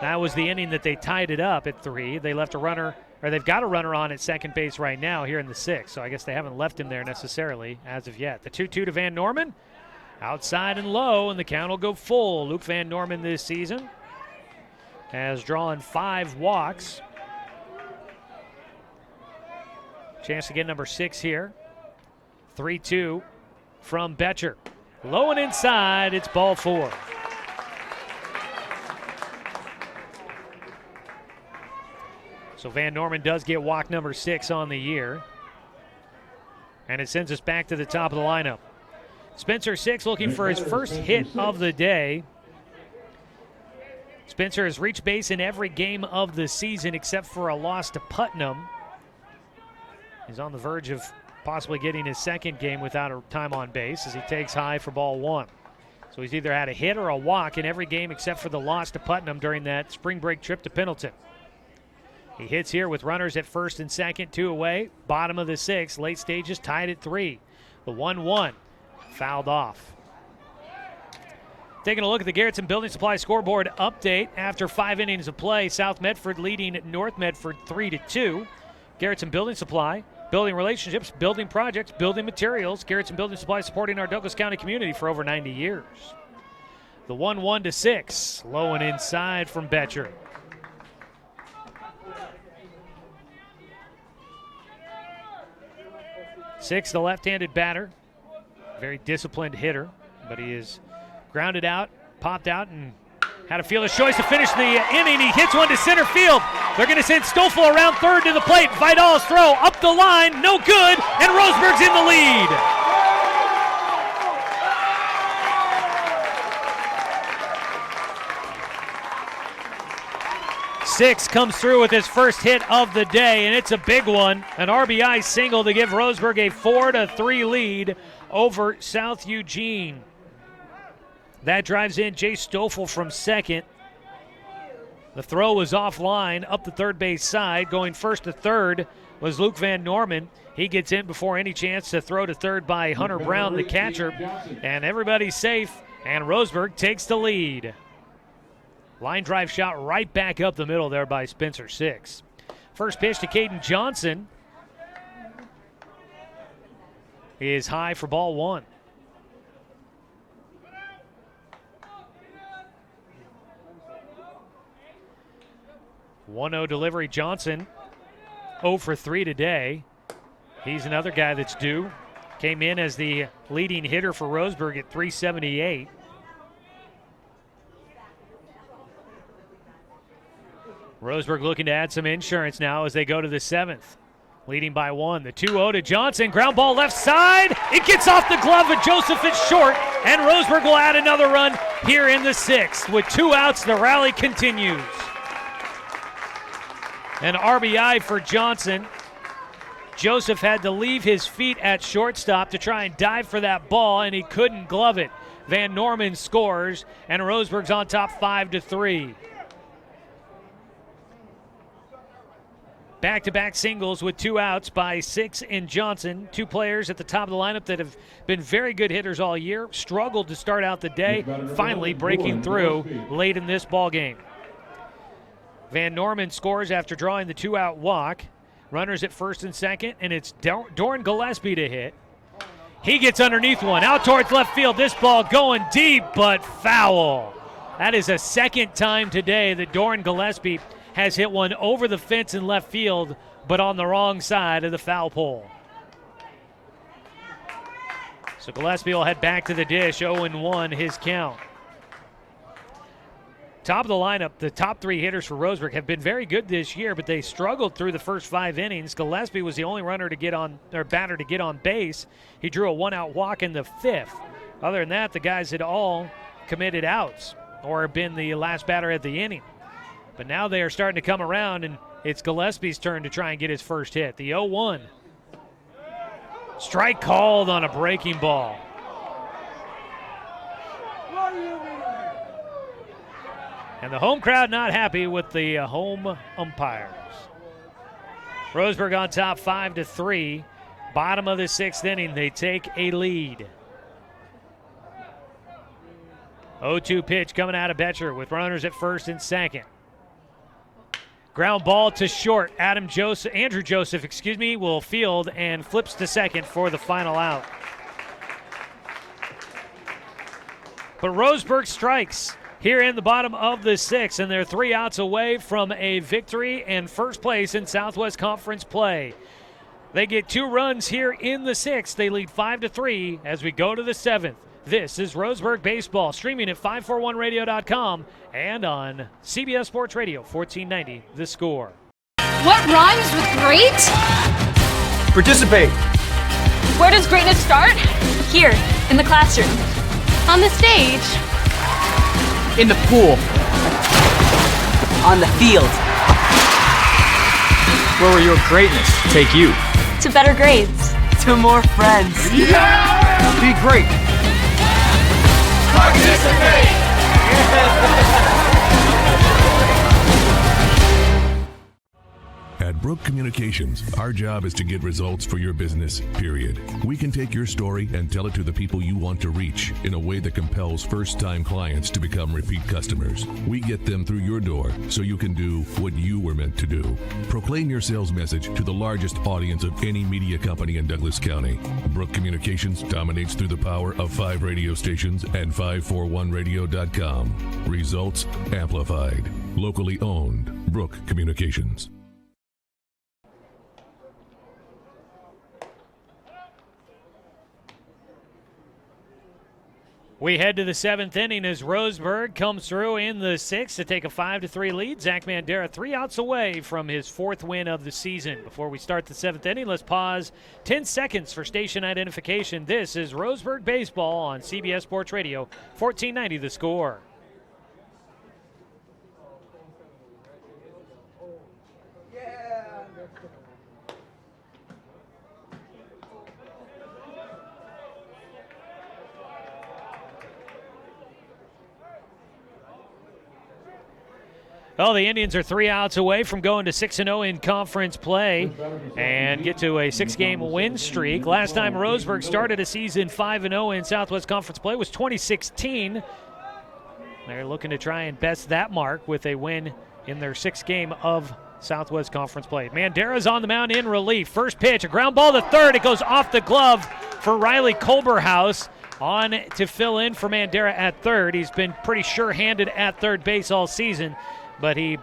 That was the inning that they tied it up at 3. They left a runner, or they've got a runner on at second base right now here in the 6th, so I guess they haven't left him there necessarily as of yet. The 2-2 to Van Norman, outside and low, and the count will go full. Luke Van Norman this season has drawn 5 walks. Chance to get number 6 here. 3-2 from Betcher. Low and inside, it's ball 4. So Van Norman does get walk number 6 on the year. And it sends us back to the top of the lineup. Spencer 6 looking for his first hit of the day. Spencer has reached base in every game of the season except for a loss to Putnam. He's on the verge of possibly getting his second game without a time on base as he takes high for ball 1. So he's either had a hit or a walk in every game except for the loss to Putnam during that spring break trip to Pendleton. He hits here with runners at first and second, 2 away. Bottom of the 6th, late stages tied at 3. The 1-1 fouled off. Taking a look at the Garrettson Building Supply scoreboard update after 5 innings of play. South Medford leading North Medford 3-2. Garrettson Building Supply, building relationships, building projects, building materials. Garrettson Building Supply supporting our Douglas County community for over 90 years. The 1-1 to 6, low and inside from Betcher. Six, the left-handed batter. Very disciplined hitter, but he is grounded out, popped out, and had a fielder's choice to finish the inning. He hits one to center field. They're going to send Stoffel around third to the plate. Vidal's throw up the line, no good, and Roseburg's in the lead. 6 comes through with his first hit of the day, and it's a big one. An RBI single to give Roseburg a 4-3 lead over South Eugene. That drives in Jay Stoffel from second. The throw was offline up the third base side. Going first to third was Luke Van Norman. He gets in before any chance to throw to third by Hunter Brown, the catcher. And everybody's safe, and Roseburg takes the lead. Line drive shot right back up the middle there by Spencer Six. First pitch to Caden Johnson is high for ball one. 1-0 delivery. Johnson 0 for 3 today. He's another guy that's due. Came in as the leading hitter for Roseburg at 378. Roseburg looking to add some insurance now as they go to the 7th. Leading by 1. The 2-0 to Johnson. Ground ball left side. It gets off the glove of Joseph. It's short. And Roseburg will add another run here in the 6th. With 2 outs, the rally continues. An RBI for Johnson. Joseph had to leave his feet at shortstop to try and dive for that ball, and he couldn't glove it. Van Norman scores, and Roseburg's on top 5-3. Back-to-back singles with 2 outs by Six and Johnson. 2 players at the top of the lineup that have been very good hitters all year. Struggled to start out the day, finally breaking through late in this ball game. Van Norman scores after drawing the 2-out walk. Runners at first and second, and it's Doran Gillespie to hit. He gets underneath one, out towards left field. This ball going deep, but foul. That is a second time today that Doran Gillespie has hit one over the fence in left field, but on the wrong side of the foul pole. So Gillespie will head back to the dish, 0-1 his count. Top of the lineup, the top 3 hitters for Roseburg have been very good this year, but they struggled through the first 5 innings. Gillespie was the only batter to get on base. He drew a 1-out walk in the 5th. Other than that, the guys had all committed outs or been the last batter at the inning. But now they are starting to come around, and it's Gillespie's turn to try and get his first hit. The 0-1. Strike called on a breaking ball. And the home crowd not happy with the home umpires. Roseburg on top 5-3. Bottom of the 6th inning, they take a lead. 0-2 pitch coming out of Betcher with runners at first and second. Ground ball to short. Andrew Joseph, will field and flips to second for the final out. But Roseburg strikes here in the bottom of the 6th, and they're 3 outs away from a victory and first place in Southwest Conference play. They get 2 runs here in the 6th. They lead 5-3 as we go to the 7th. This is Roseburg Baseball, streaming at 541radio.com and on CBS Sports Radio, 1490 The Score. What rhymes with great? Participate. Where does greatness start? Here, in the classroom. On the stage. In the pool. On the field. Where will your greatness take you? To better grades. To more friends. Yeah! Be great. Participate! At Brook Communications, our job is to get results for your business, period. We can take your story and tell it to the people you want to reach in a way that compels first-time clients to become repeat customers. We get them through your door so you can do what you were meant to do. Proclaim your sales message to the largest audience of any media company in Douglas County. Brook Communications dominates through the power of 5 radio stations and 541radio.com. Results amplified. Locally owned. Brook Communications. We head to the 7th inning as Roseburg comes through in the 6th to take a 5-3 lead. Zach Mandera 3 outs away from his 4th win of the season. Before we start the 7th inning, let's pause 10 seconds for station identification. This is Roseburg Baseball on CBS Sports Radio, 1490 The Score. Well, the Indians are 3 outs away from going to 6-0 in conference play and get to a 6-game win streak. Last time Roseburg started a season 5-0 in Southwest Conference play was 2016. They're looking to try and best that mark with a win in their 6th game of Southwest Conference play. Mandera's on the mound in relief. First pitch, a ground ball to third. It goes off the glove for Riley Colberhouse. On to fill in for Mandera at third. He's been pretty sure-handed at third base all season, but he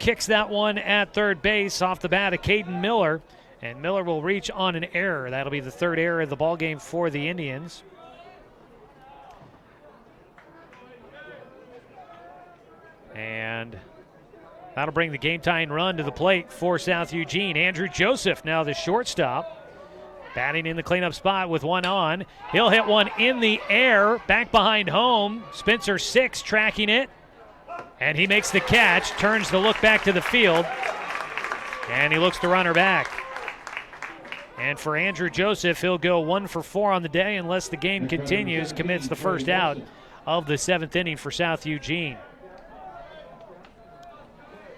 kicks that one at third base off the bat of Caden Miller, and Miller will reach on an error. That'll be the 3rd error of the ballgame for the Indians. And that'll bring the game-tying run to the plate for South Eugene. Andrew Joseph now the shortstop, batting in the cleanup spot with one on. He'll hit one in the air, back behind home. Spencer Six tracking it, and he makes the catch, turns to look back to the field, and he looks to run her back. And for Andrew Joseph, he'll go 1 for 4 on the day unless the game continues, commits the first out of the 7th inning for South Eugene.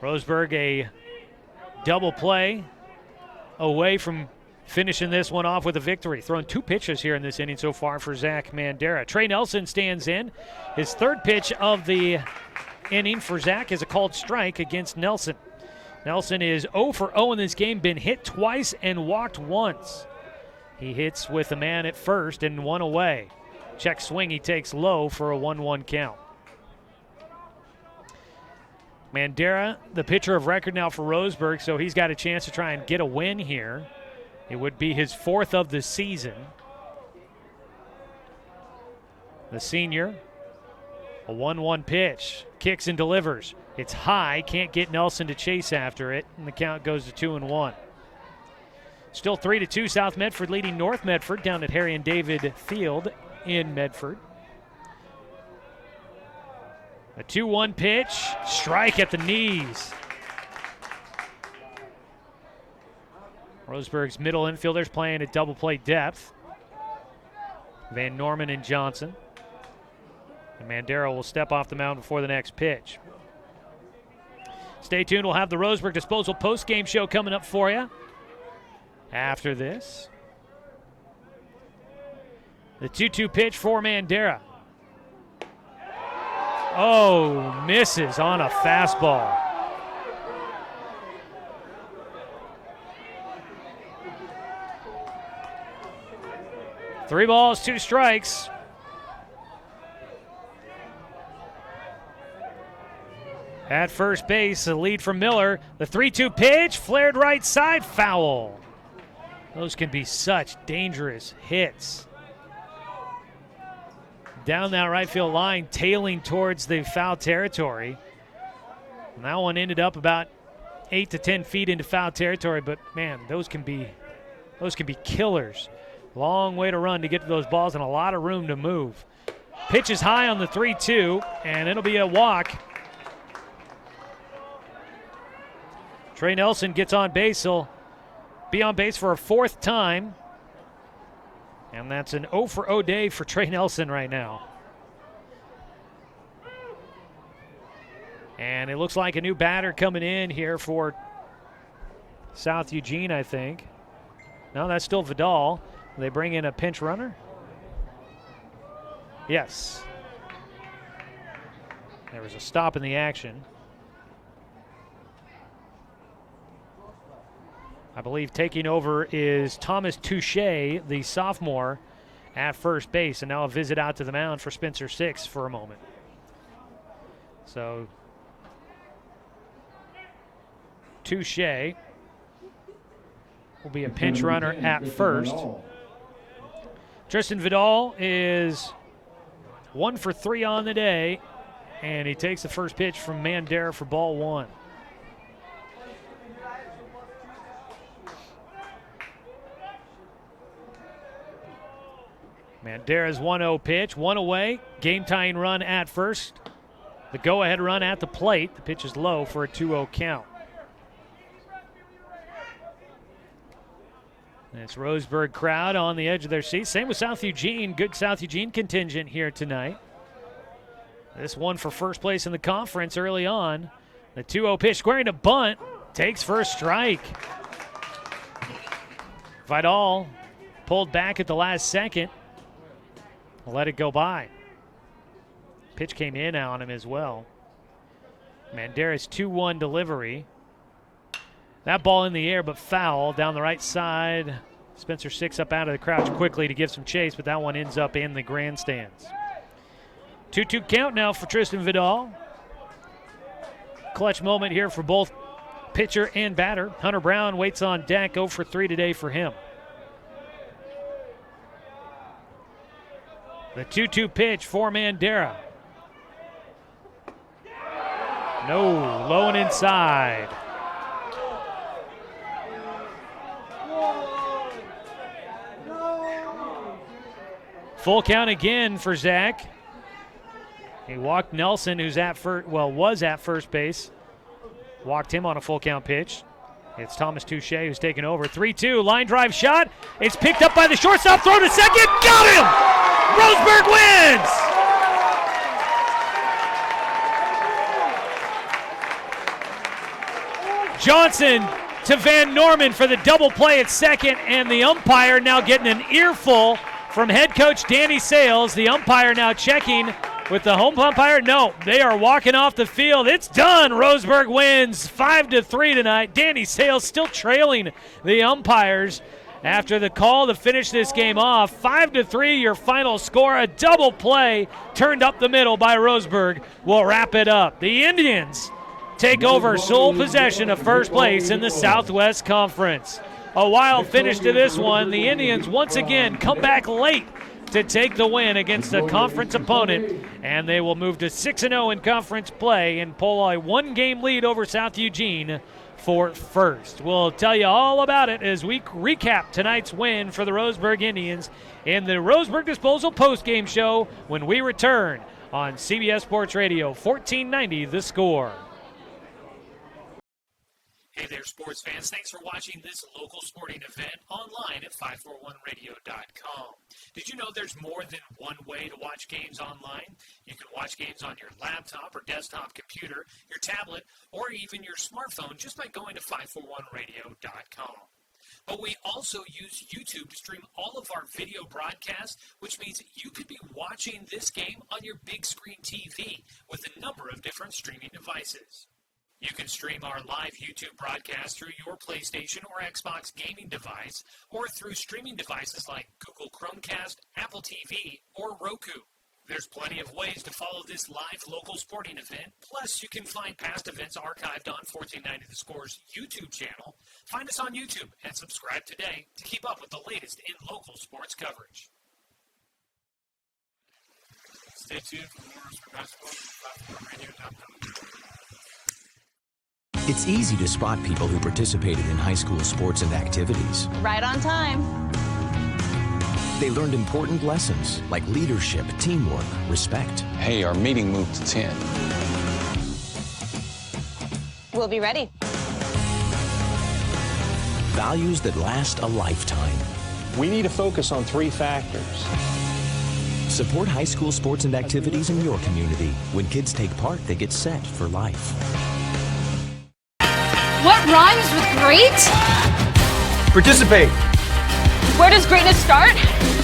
Roseburg a double play away from finishing this one off with a victory. Thrown 2 pitches here in this inning so far for Zach Mandera. Trey Nelson stands in. His 3rd pitch of the inning for Zach is a called strike against Nelson. Nelson is 0 for 0 in this game, been hit twice and walked once. He hits with a man at first and 1 away. Check swing he takes low for a 1-1 count. Mandera, the pitcher of record now for Roseburg, so he's got a chance to try and get a win here. It would be his 4th of the season. The senior, a 1-1 pitch, kicks and delivers. It's high, can't get Nelson to chase after it, and the count goes to 2-1. Still 3-2, South Medford leading North Medford down at Harry and David Field in Medford. A 2-1 pitch, strike at the knees. Roseburg's middle infielders playing at double play depth. Van Norman and Johnson. And Mandera will step off the mound before the next pitch. Stay tuned, we'll have the Roseburg Disposal post-game show coming up for you after this. The 2-2 pitch for Mandera. Oh, misses on a fastball. Three balls, 2 strikes. At first base, a lead from Miller. The 3-2 pitch, flared right side, foul. Those can be such dangerous hits. Down that right field line, tailing towards the foul territory. And that one ended up about 8 to 10 feet into foul territory, but man, those can be killers. Long way to run to get to those balls and a lot of room to move. Pitch is high on the 3-2, and it'll be a walk. Trey Nelson gets on base. He'll be on base for a 4th time. And that's an 0 for 0 day for Trey Nelson right now. And it looks like a new batter coming in here for South Eugene, I think. No, that's still Vidal. They bring in a pinch runner? Yes. There was a stop in the action. I believe taking over is Thomas Touche, the sophomore, at first base. And now a visit out to the mound for Spencer Six for a moment. So Touche will be a pinch runner at first. Tristan Vidal is 1 for 3 on the day, and he takes the first pitch from Mandera for ball 1. Mandera's 1-0 pitch, 1 away, game-tying run at first. The go-ahead run at the plate. The pitch is low for a 2-0 count. This Roseburg crowd on the edge of their seats. Same with South Eugene. Good South Eugene contingent here tonight. This one for first place in the conference early on. The 2-0 pitch squaring to bunt. Takes first strike. Vidal pulled back at the last second. Let it go by. Pitch came in on him as well. Manderas 2-1 delivery. That ball in the air, but foul down the right side. Spencer Six up out of the crouch quickly to give some chase, but that one ends up in the grandstands. 2-2 count now for Tristan Vidal. Clutch moment here for both pitcher and batter. Hunter Brown waits on deck. 0 for 3 today for him. The 2-2 pitch for Mandera. No, low and inside. Full count again for Zach. He walked Nelson, who's was at first base. Walked him on a full count pitch. It's Thomas Touche who's taken over. 3-2, line drive shot. It's picked up by the shortstop, throw to second, got him! Roseburg wins! Johnson to Van Norman for the double play at second, and the umpire now getting an earful from head coach Danny Sales. The umpire now checking with the home umpire. No, they are walking off the field. It's done. Roseburg wins 5-3 tonight. Danny Sales still trailing the umpires after the call to finish this game off. 5-3 your final score. A double play turned up the middle by Roseburg will wrap it up. The Indians take over sole possession of first place in the Southwest Conference. A wild finish to this one. The Indians once again come back late to take the win against a conference opponent, and they will move to 6-0 in conference play and pull a one-game lead over South Eugene for first. We'll tell you all about it as we recap tonight's win for the Roseburg Indians in the Roseburg Disposal postgame show when we return on CBS Sports Radio 1490 The Score. Hey there, sports fans. Thanks for watching this local sporting event online at 541radio.com. Did you know there's more than one way to watch games online? You can watch games on your laptop or desktop computer, your tablet, or even your smartphone just by going to 541radio.com. But we also use YouTube to stream all of our video broadcasts, which means you could be watching this game on your big screen TV with a number of different streaming devices. You can stream our live YouTube broadcast through your PlayStation or Xbox gaming device or through streaming devices like Google Chromecast, Apple TV, or Roku. There's plenty of ways to follow this live local sporting event. Plus, you can find past events archived on 1490 The Score's YouTube channel. Find us on YouTube and subscribe today to keep up with the latest in local sports coverage. Stay tuned for more basketball at 541radio.com. It's easy to spot people who participated in high school sports and activities. Right on time. They learned important lessons like leadership, teamwork, respect. Hey, our meeting moved to 10. We'll be ready. Values that last a lifetime. We need to focus on 3 factors. Support high school sports and activities in your community. When kids take part, they get set for life. What rhymes with great? Participate. Where does greatness start?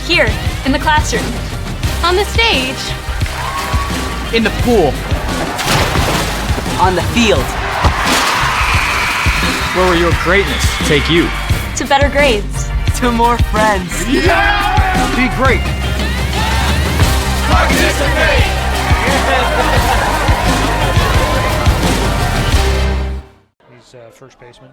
Here, in the classroom. On the stage. In the pool. On the field. Where will your greatness take you? To better grades. To more friends. Yeah! Be great. Participate! He's first baseman.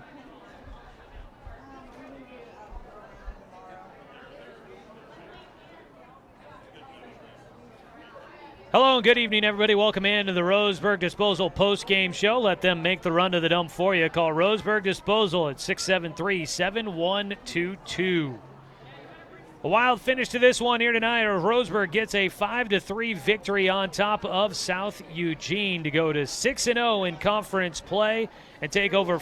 Hello and good evening, everybody. Welcome in to the Roseburg Disposal post-game show. Let them make the run to the dump for you. Call Roseburg Disposal at 673-7122. A wild finish to this one here tonight. Roseburg gets a 5-3 victory on top of South Eugene to go to 6-0 in conference play and take over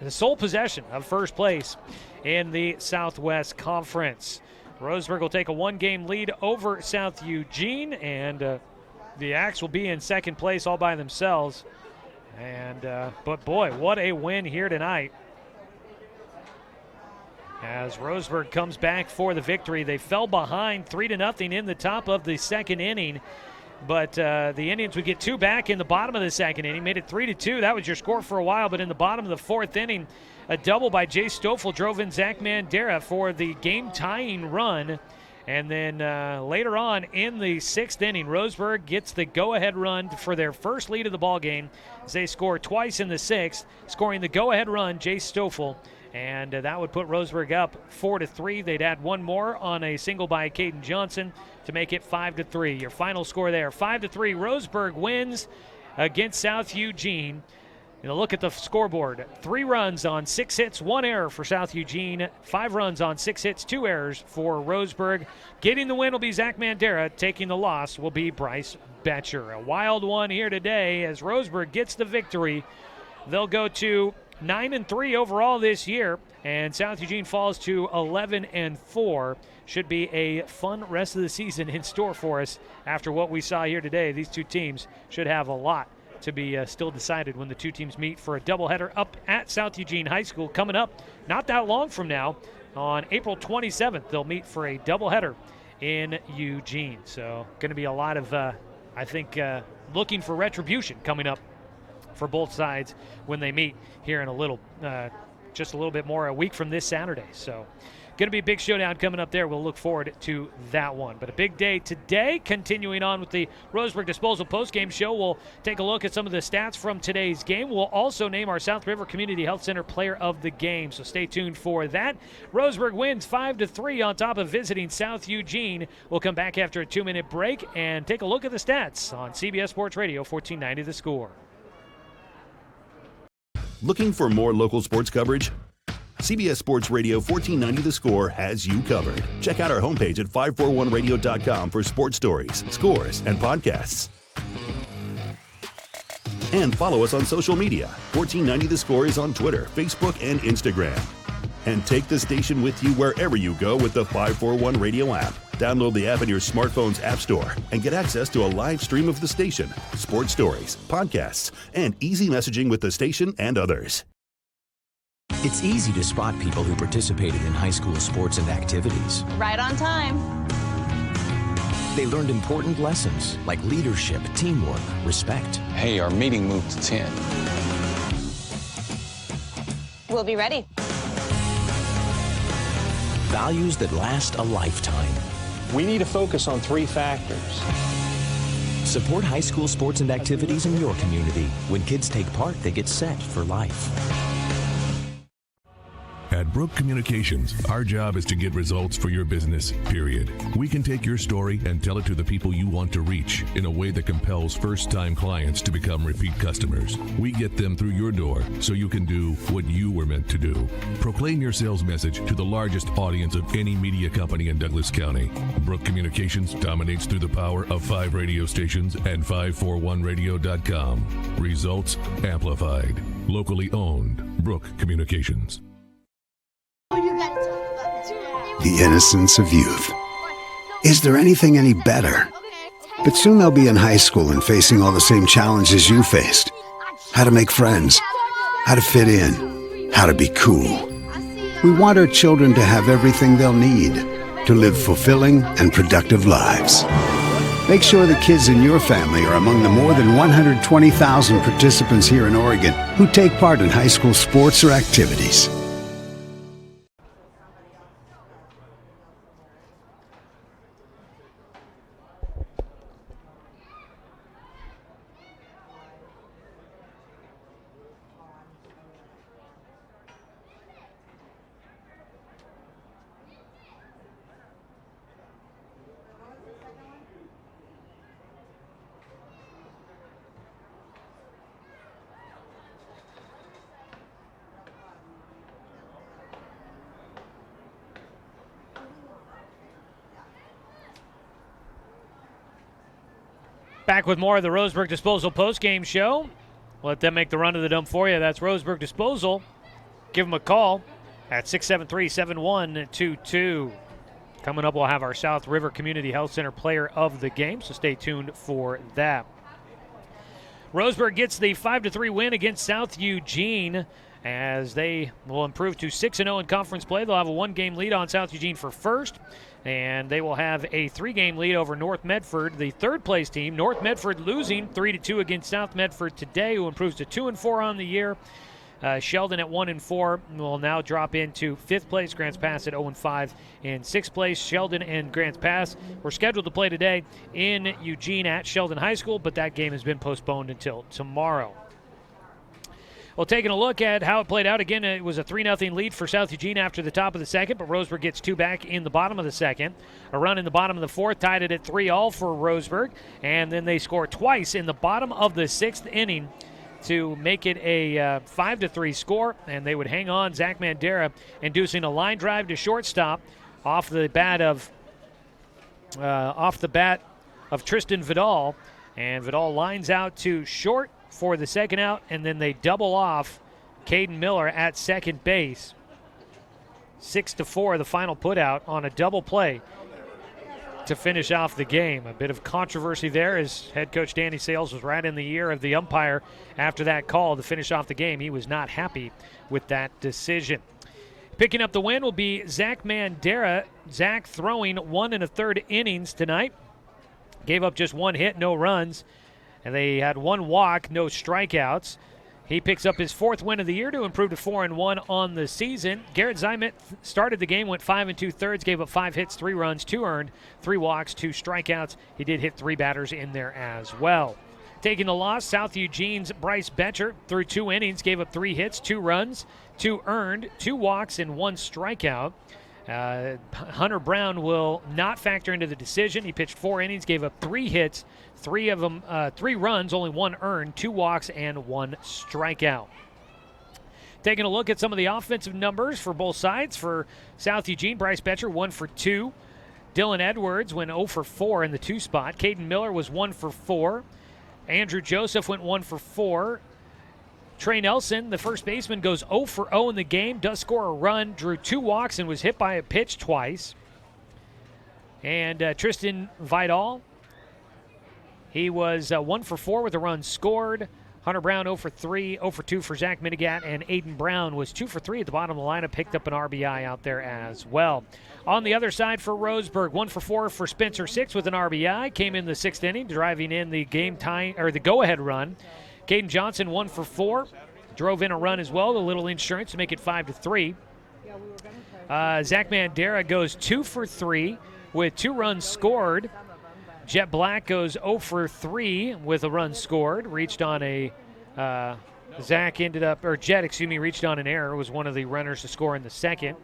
the sole possession of first place in the Southwest Conference. Roseburg will take a one-game lead over South Eugene, and the Axe will be in second place all by themselves. And but boy, what a win here tonight. As Roseburg comes back for the victory. They fell behind 3-0 in the top of the second inning. But the Indians would get two back in the bottom of the second inning, made it 3-2. That was your score for a while, but in the bottom of the fourth inning, a double by Jay Stoffel drove in Zach Mandera for the game-tying run. And then later on in the sixth inning, Roseburg gets the go-ahead run for their first lead of the ball game as they score twice in the sixth, scoring the go-ahead run, Jay Stoffel. And that would put Roseburg up 4-3. They'd add one more on a single by Caden Johnson to make it 5-3. Your final score there, 5-3. Roseburg wins against South Eugene. And look at the scoreboard. 3 runs on 6 hits, 1 error for South Eugene. 5 runs on 6 hits, 2 errors for Roseburg. Getting the win will be Zach Mandera. Taking the loss will be Bryce Betcher. A wild one here today as Roseburg gets the victory. They'll go to 9-3 overall this year, and South Eugene falls to 11-4. Should be a fun rest of the season in store for us after what we saw here today. These two teams should have a lot to be still decided when the two teams meet for a doubleheader up at South Eugene High School coming up not that long from now. On April 27th, they'll meet for a doubleheader in Eugene. So going to be a lot of, I think, looking for retribution coming up for both sides when they meet here in a little, just a little bit more, a week from this Saturday. So going to be a big showdown coming up there. We'll look forward to that one. But a big day today. Continuing on with the Roseburg Disposal postgame show, we'll take a look at some of the stats from today's game. We'll also name our South River Community Health Center player of the game, so stay tuned for that. Roseburg wins 5-3 on top of visiting South Eugene. We'll come back after a 2-minute break and take a look at the stats on CBS Sports Radio 1490 The Score. Looking for more local sports coverage? CBS Sports Radio 1490 The Score has you covered. Check out our homepage at 541radio.com for sports stories, scores, and podcasts. And follow us on social media. 1490 The Score is on Twitter, Facebook, and Instagram. And take the station with you wherever you go with the 541 Radio app. Download the app in your smartphone's app store and get access to a live stream of the station, sports stories, podcasts, and easy messaging with the station and others. It's easy to spot people who participated in high school sports and activities. Right on time. They learned important lessons like leadership, teamwork, respect. Hey, our meeting moved to 10. We'll be ready. Values that last a lifetime. We need to focus on 3 factors. Support high school sports and activities in your community. When kids take part, they get set for life. At Brook Communications, our job is to get results for your business, period. We can take your story and tell it to the people you want to reach in a way that compels first-time clients to become repeat customers. We get them through your door so you can do what you were meant to do. Proclaim your sales message to the largest audience of any media company in Douglas County. Brook Communications dominates through the power of 5 radio stations and 541radio.com. Results amplified. Locally owned. Brook Communications. The innocence of youth. Is there anything any better? But soon they'll be in high school and facing all the same challenges you faced. How to make friends, how to fit in, how to be cool. We want our children to have everything they'll need to live fulfilling and productive lives. Make sure the kids in your family are among the more than 120,000 participants here in Oregon who take part in high school sports or activities. Back with more of the Roseburg Disposal postgame show. Let them make the run to the dump for you. That's Roseburg Disposal. give them a call at 673-7122. Coming up, we'll have our South River Community Health Center Player of the Game, so stay tuned for that. Roseburg gets the 5-3 win against South Eugene as they will improve to 6-0 in conference play. They'll have a 1-game lead on South Eugene for first, and they will have a 3-game lead over North Medford, the third-place team. North Medford losing 3-2 against South Medford today, who improves to 2-4 on the year. Sheldon at 1-4 will now drop into 5th place. Grants Pass at 0-5 in 6th place. Sheldon and Grants Pass were scheduled to play today in Eugene at Sheldon High School, but that game has been postponed until tomorrow. Well, taking a look at how it played out, again, it was a 3-0 lead for South Eugene after the top of the second, but Roseburg gets 2 back in the bottom of the second. A run in the bottom of the fourth tied it at 3-all for Roseburg, and then they score twice in the bottom of the 6th inning to make it a 5-3 score, and they would hang on. Zach Mandera inducing a line drive to shortstop off the bat of Tristan Vidal, and Vidal lines out to short for the second out, and then they double off Caden Miller at second base. 6-4, the final putout on a double play to finish off the game. A bit of controversy there as head coach Danny Sales was right in the ear of the umpire after that call to finish off the game. He was not happy with that decision. Picking up the win will be Zach Mandera. Zach throwing 1 1/3 innings tonight. Gave up just 1 hit, no runs. And they had 1 walk, no strikeouts. He picks up his 4th win of the year to improve to 4-1 on the season. Garrett Zymet started the game, went 5 2/3, gave up 5 hits, 3 runs, 2 earned, 3 walks, 2 strikeouts. He did hit 3 batters in there as well. Taking the loss, South Eugene's Bryce Betcher through 2 innings, gave up 3 hits, 2 runs, 2 earned, 2 walks, and 1 strikeout. Hunter Brown will not factor into the decision. He pitched 4 innings, gave up 3 hits, 3 runs, only 1 earned, 2 walks, and 1 strikeout. Taking a look at some of the offensive numbers for both sides. For South Eugene, Bryce Betcher 1 for 2. Dylan Edwards went 0 for 4 in the 2 spot. Caden Miller was 1 for 4. Andrew Joseph went 1 for 4. Trey Nelson, the first baseman, goes 0 for 0 in the game, does score a run, drew 2 walks, and was hit by a pitch twice. And Tristan Vidal, he was 1 for 4 with a run scored. Hunter Brown 0 for 3, 0 for 2 for Zach Minigat, and Aiden Brown was 2 for 3 at the bottom of the lineup, picked up an RBI out there as well. On the other side for Roseburg, 1 for 4 for Spencer Six with an RBI, came in the 6th inning, driving in the game time or the go-ahead run. Caden Johnson 1 for 4, drove in a run as well, a little insurance to make it 5-3. Zach Mandera goes 2 for 3 with 2 runs scored. Jet Black goes 0 for 3 with a run scored. Reached on a Jet reached on an error. Was one of the runners to score in the second.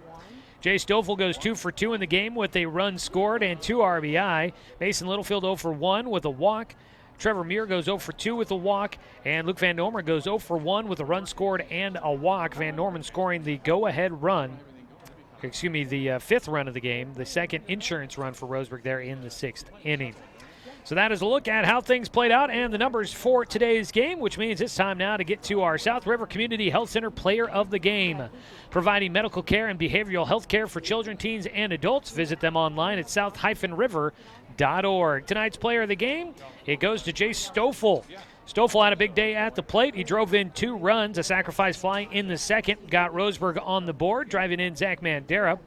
Jay Stoffel goes 2 for 2 in the game with a run scored and 2 RBI. Mason Littlefield 0 for 1 with a walk. Trevor Muir goes 0 for 2 with a walk, and Luke Van Norman goes 0 for 1 with a run scored and a walk. Van Norman scoring the go-ahead run, the 5th run of the game, the second insurance run for Roseburg there in the 6th inning. So that is a look at how things played out and the numbers for today's game, which means it's time now to get to our South River Community Health Center Player of the Game. Providing medical care and behavioral health care for children, teens, and adults. Visit them online at south-river.org. Tonight's Player of the Game, it goes to Jay Stoffel. Stoffel had a big day at the plate. He drove in 2 runs, a sacrifice fly in the second, got Roseburg on the board, driving in Zach Mandera.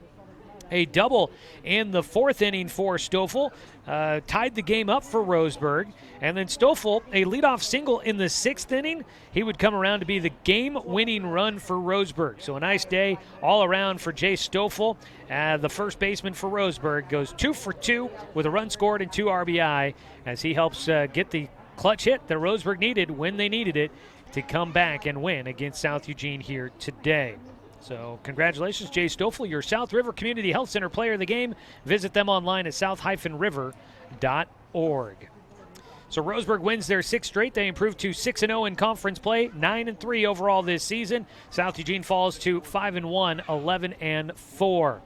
A double in the 4th inning for Stoffel, tied the game up for Roseburg. And then Stoffel, a leadoff single in the 6th inning. He would come around to be the game-winning run for Roseburg. So a nice day all around for Jay Stoffel. The first baseman for Roseburg goes 2 for 2 with a run scored and 2 RBI as he helps get the clutch hit that Roseburg needed when they needed it to come back and win against South Eugene here today. So congratulations, Jay Stoffel, your South River Community Health Center Player of the Game. Visit them online at south-river.org. So Roseburg wins their 6th straight. They improve to 6-0 in conference play, 9-3 overall this season. South Eugene falls to 5-1, 11-4.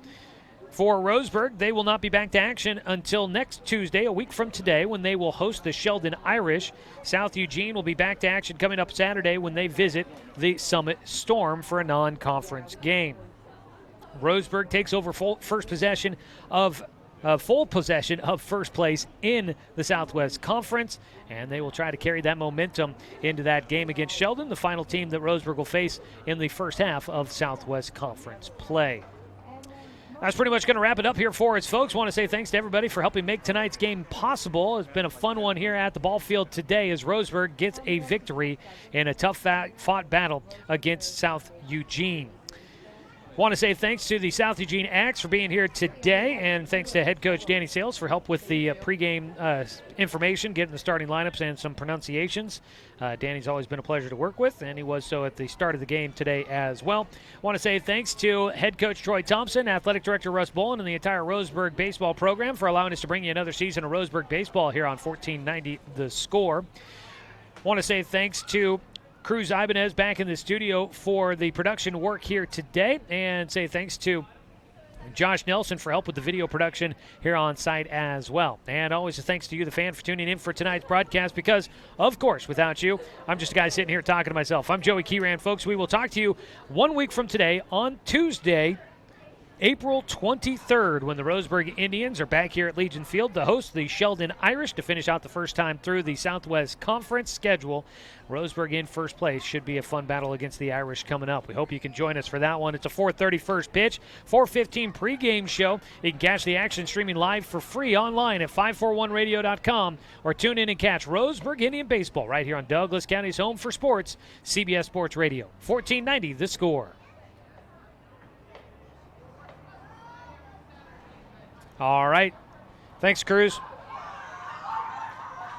For Roseburg, they will not be back to action until next Tuesday, a week from today, when they will host the Sheldon Irish. South Eugene will be back to action coming up Saturday when they visit the Summit Storm for a non-conference game. Roseburg takes over full possession of first place in the Southwest Conference, and they will try to carry that momentum into that game against Sheldon, the final team that Roseburg will face in the first half of Southwest Conference play. That's pretty much going to wrap it up here for us, folks. Want to say thanks to everybody for helping make tonight's game possible. It's been a fun one here at the ball field today as Roseburg gets a victory in a tough-fought battle against South Eugene. Want to say thanks to the South Eugene Axe for being here today, and thanks to head coach Danny Sales for help with the pregame information, getting the starting lineups and some pronunciations. Danny's always been a pleasure to work with, and he was so at the start of the game today as well. Want to say thanks to head coach Troy Thompson, athletic director Russ Bolin, and the entire Roseburg baseball program for allowing us to bring you another season of Roseburg baseball here on 1490 The Score. Want to say thanks to Cruz Ibanez back in the studio for the production work here today, and say thanks to Josh Nelson for help with the video production here on site as well. And always a thanks to you, the fan, for tuning in for tonight's broadcast, because, of course, without you, I'm just a guy sitting here talking to myself. I'm Joey Keyran, folks. We will talk to you 1 week from today on Tuesday, April 23rd, when the Roseburg Indians are back here at Legion Field to host the Sheldon Irish to finish out the first time through the Southwest Conference schedule. Roseburg in first place. Should be a fun battle against the Irish coming up. We hope you can join us for that one. It's a 4:30 first pitch, 4:15 pregame show. You can catch the action streaming live for free online at 541radio.com, or tune in and catch Roseburg Indian Baseball right here on Douglas County's home for sports, CBS Sports Radio, 1490 The Score. All right. Thanks, Cruz.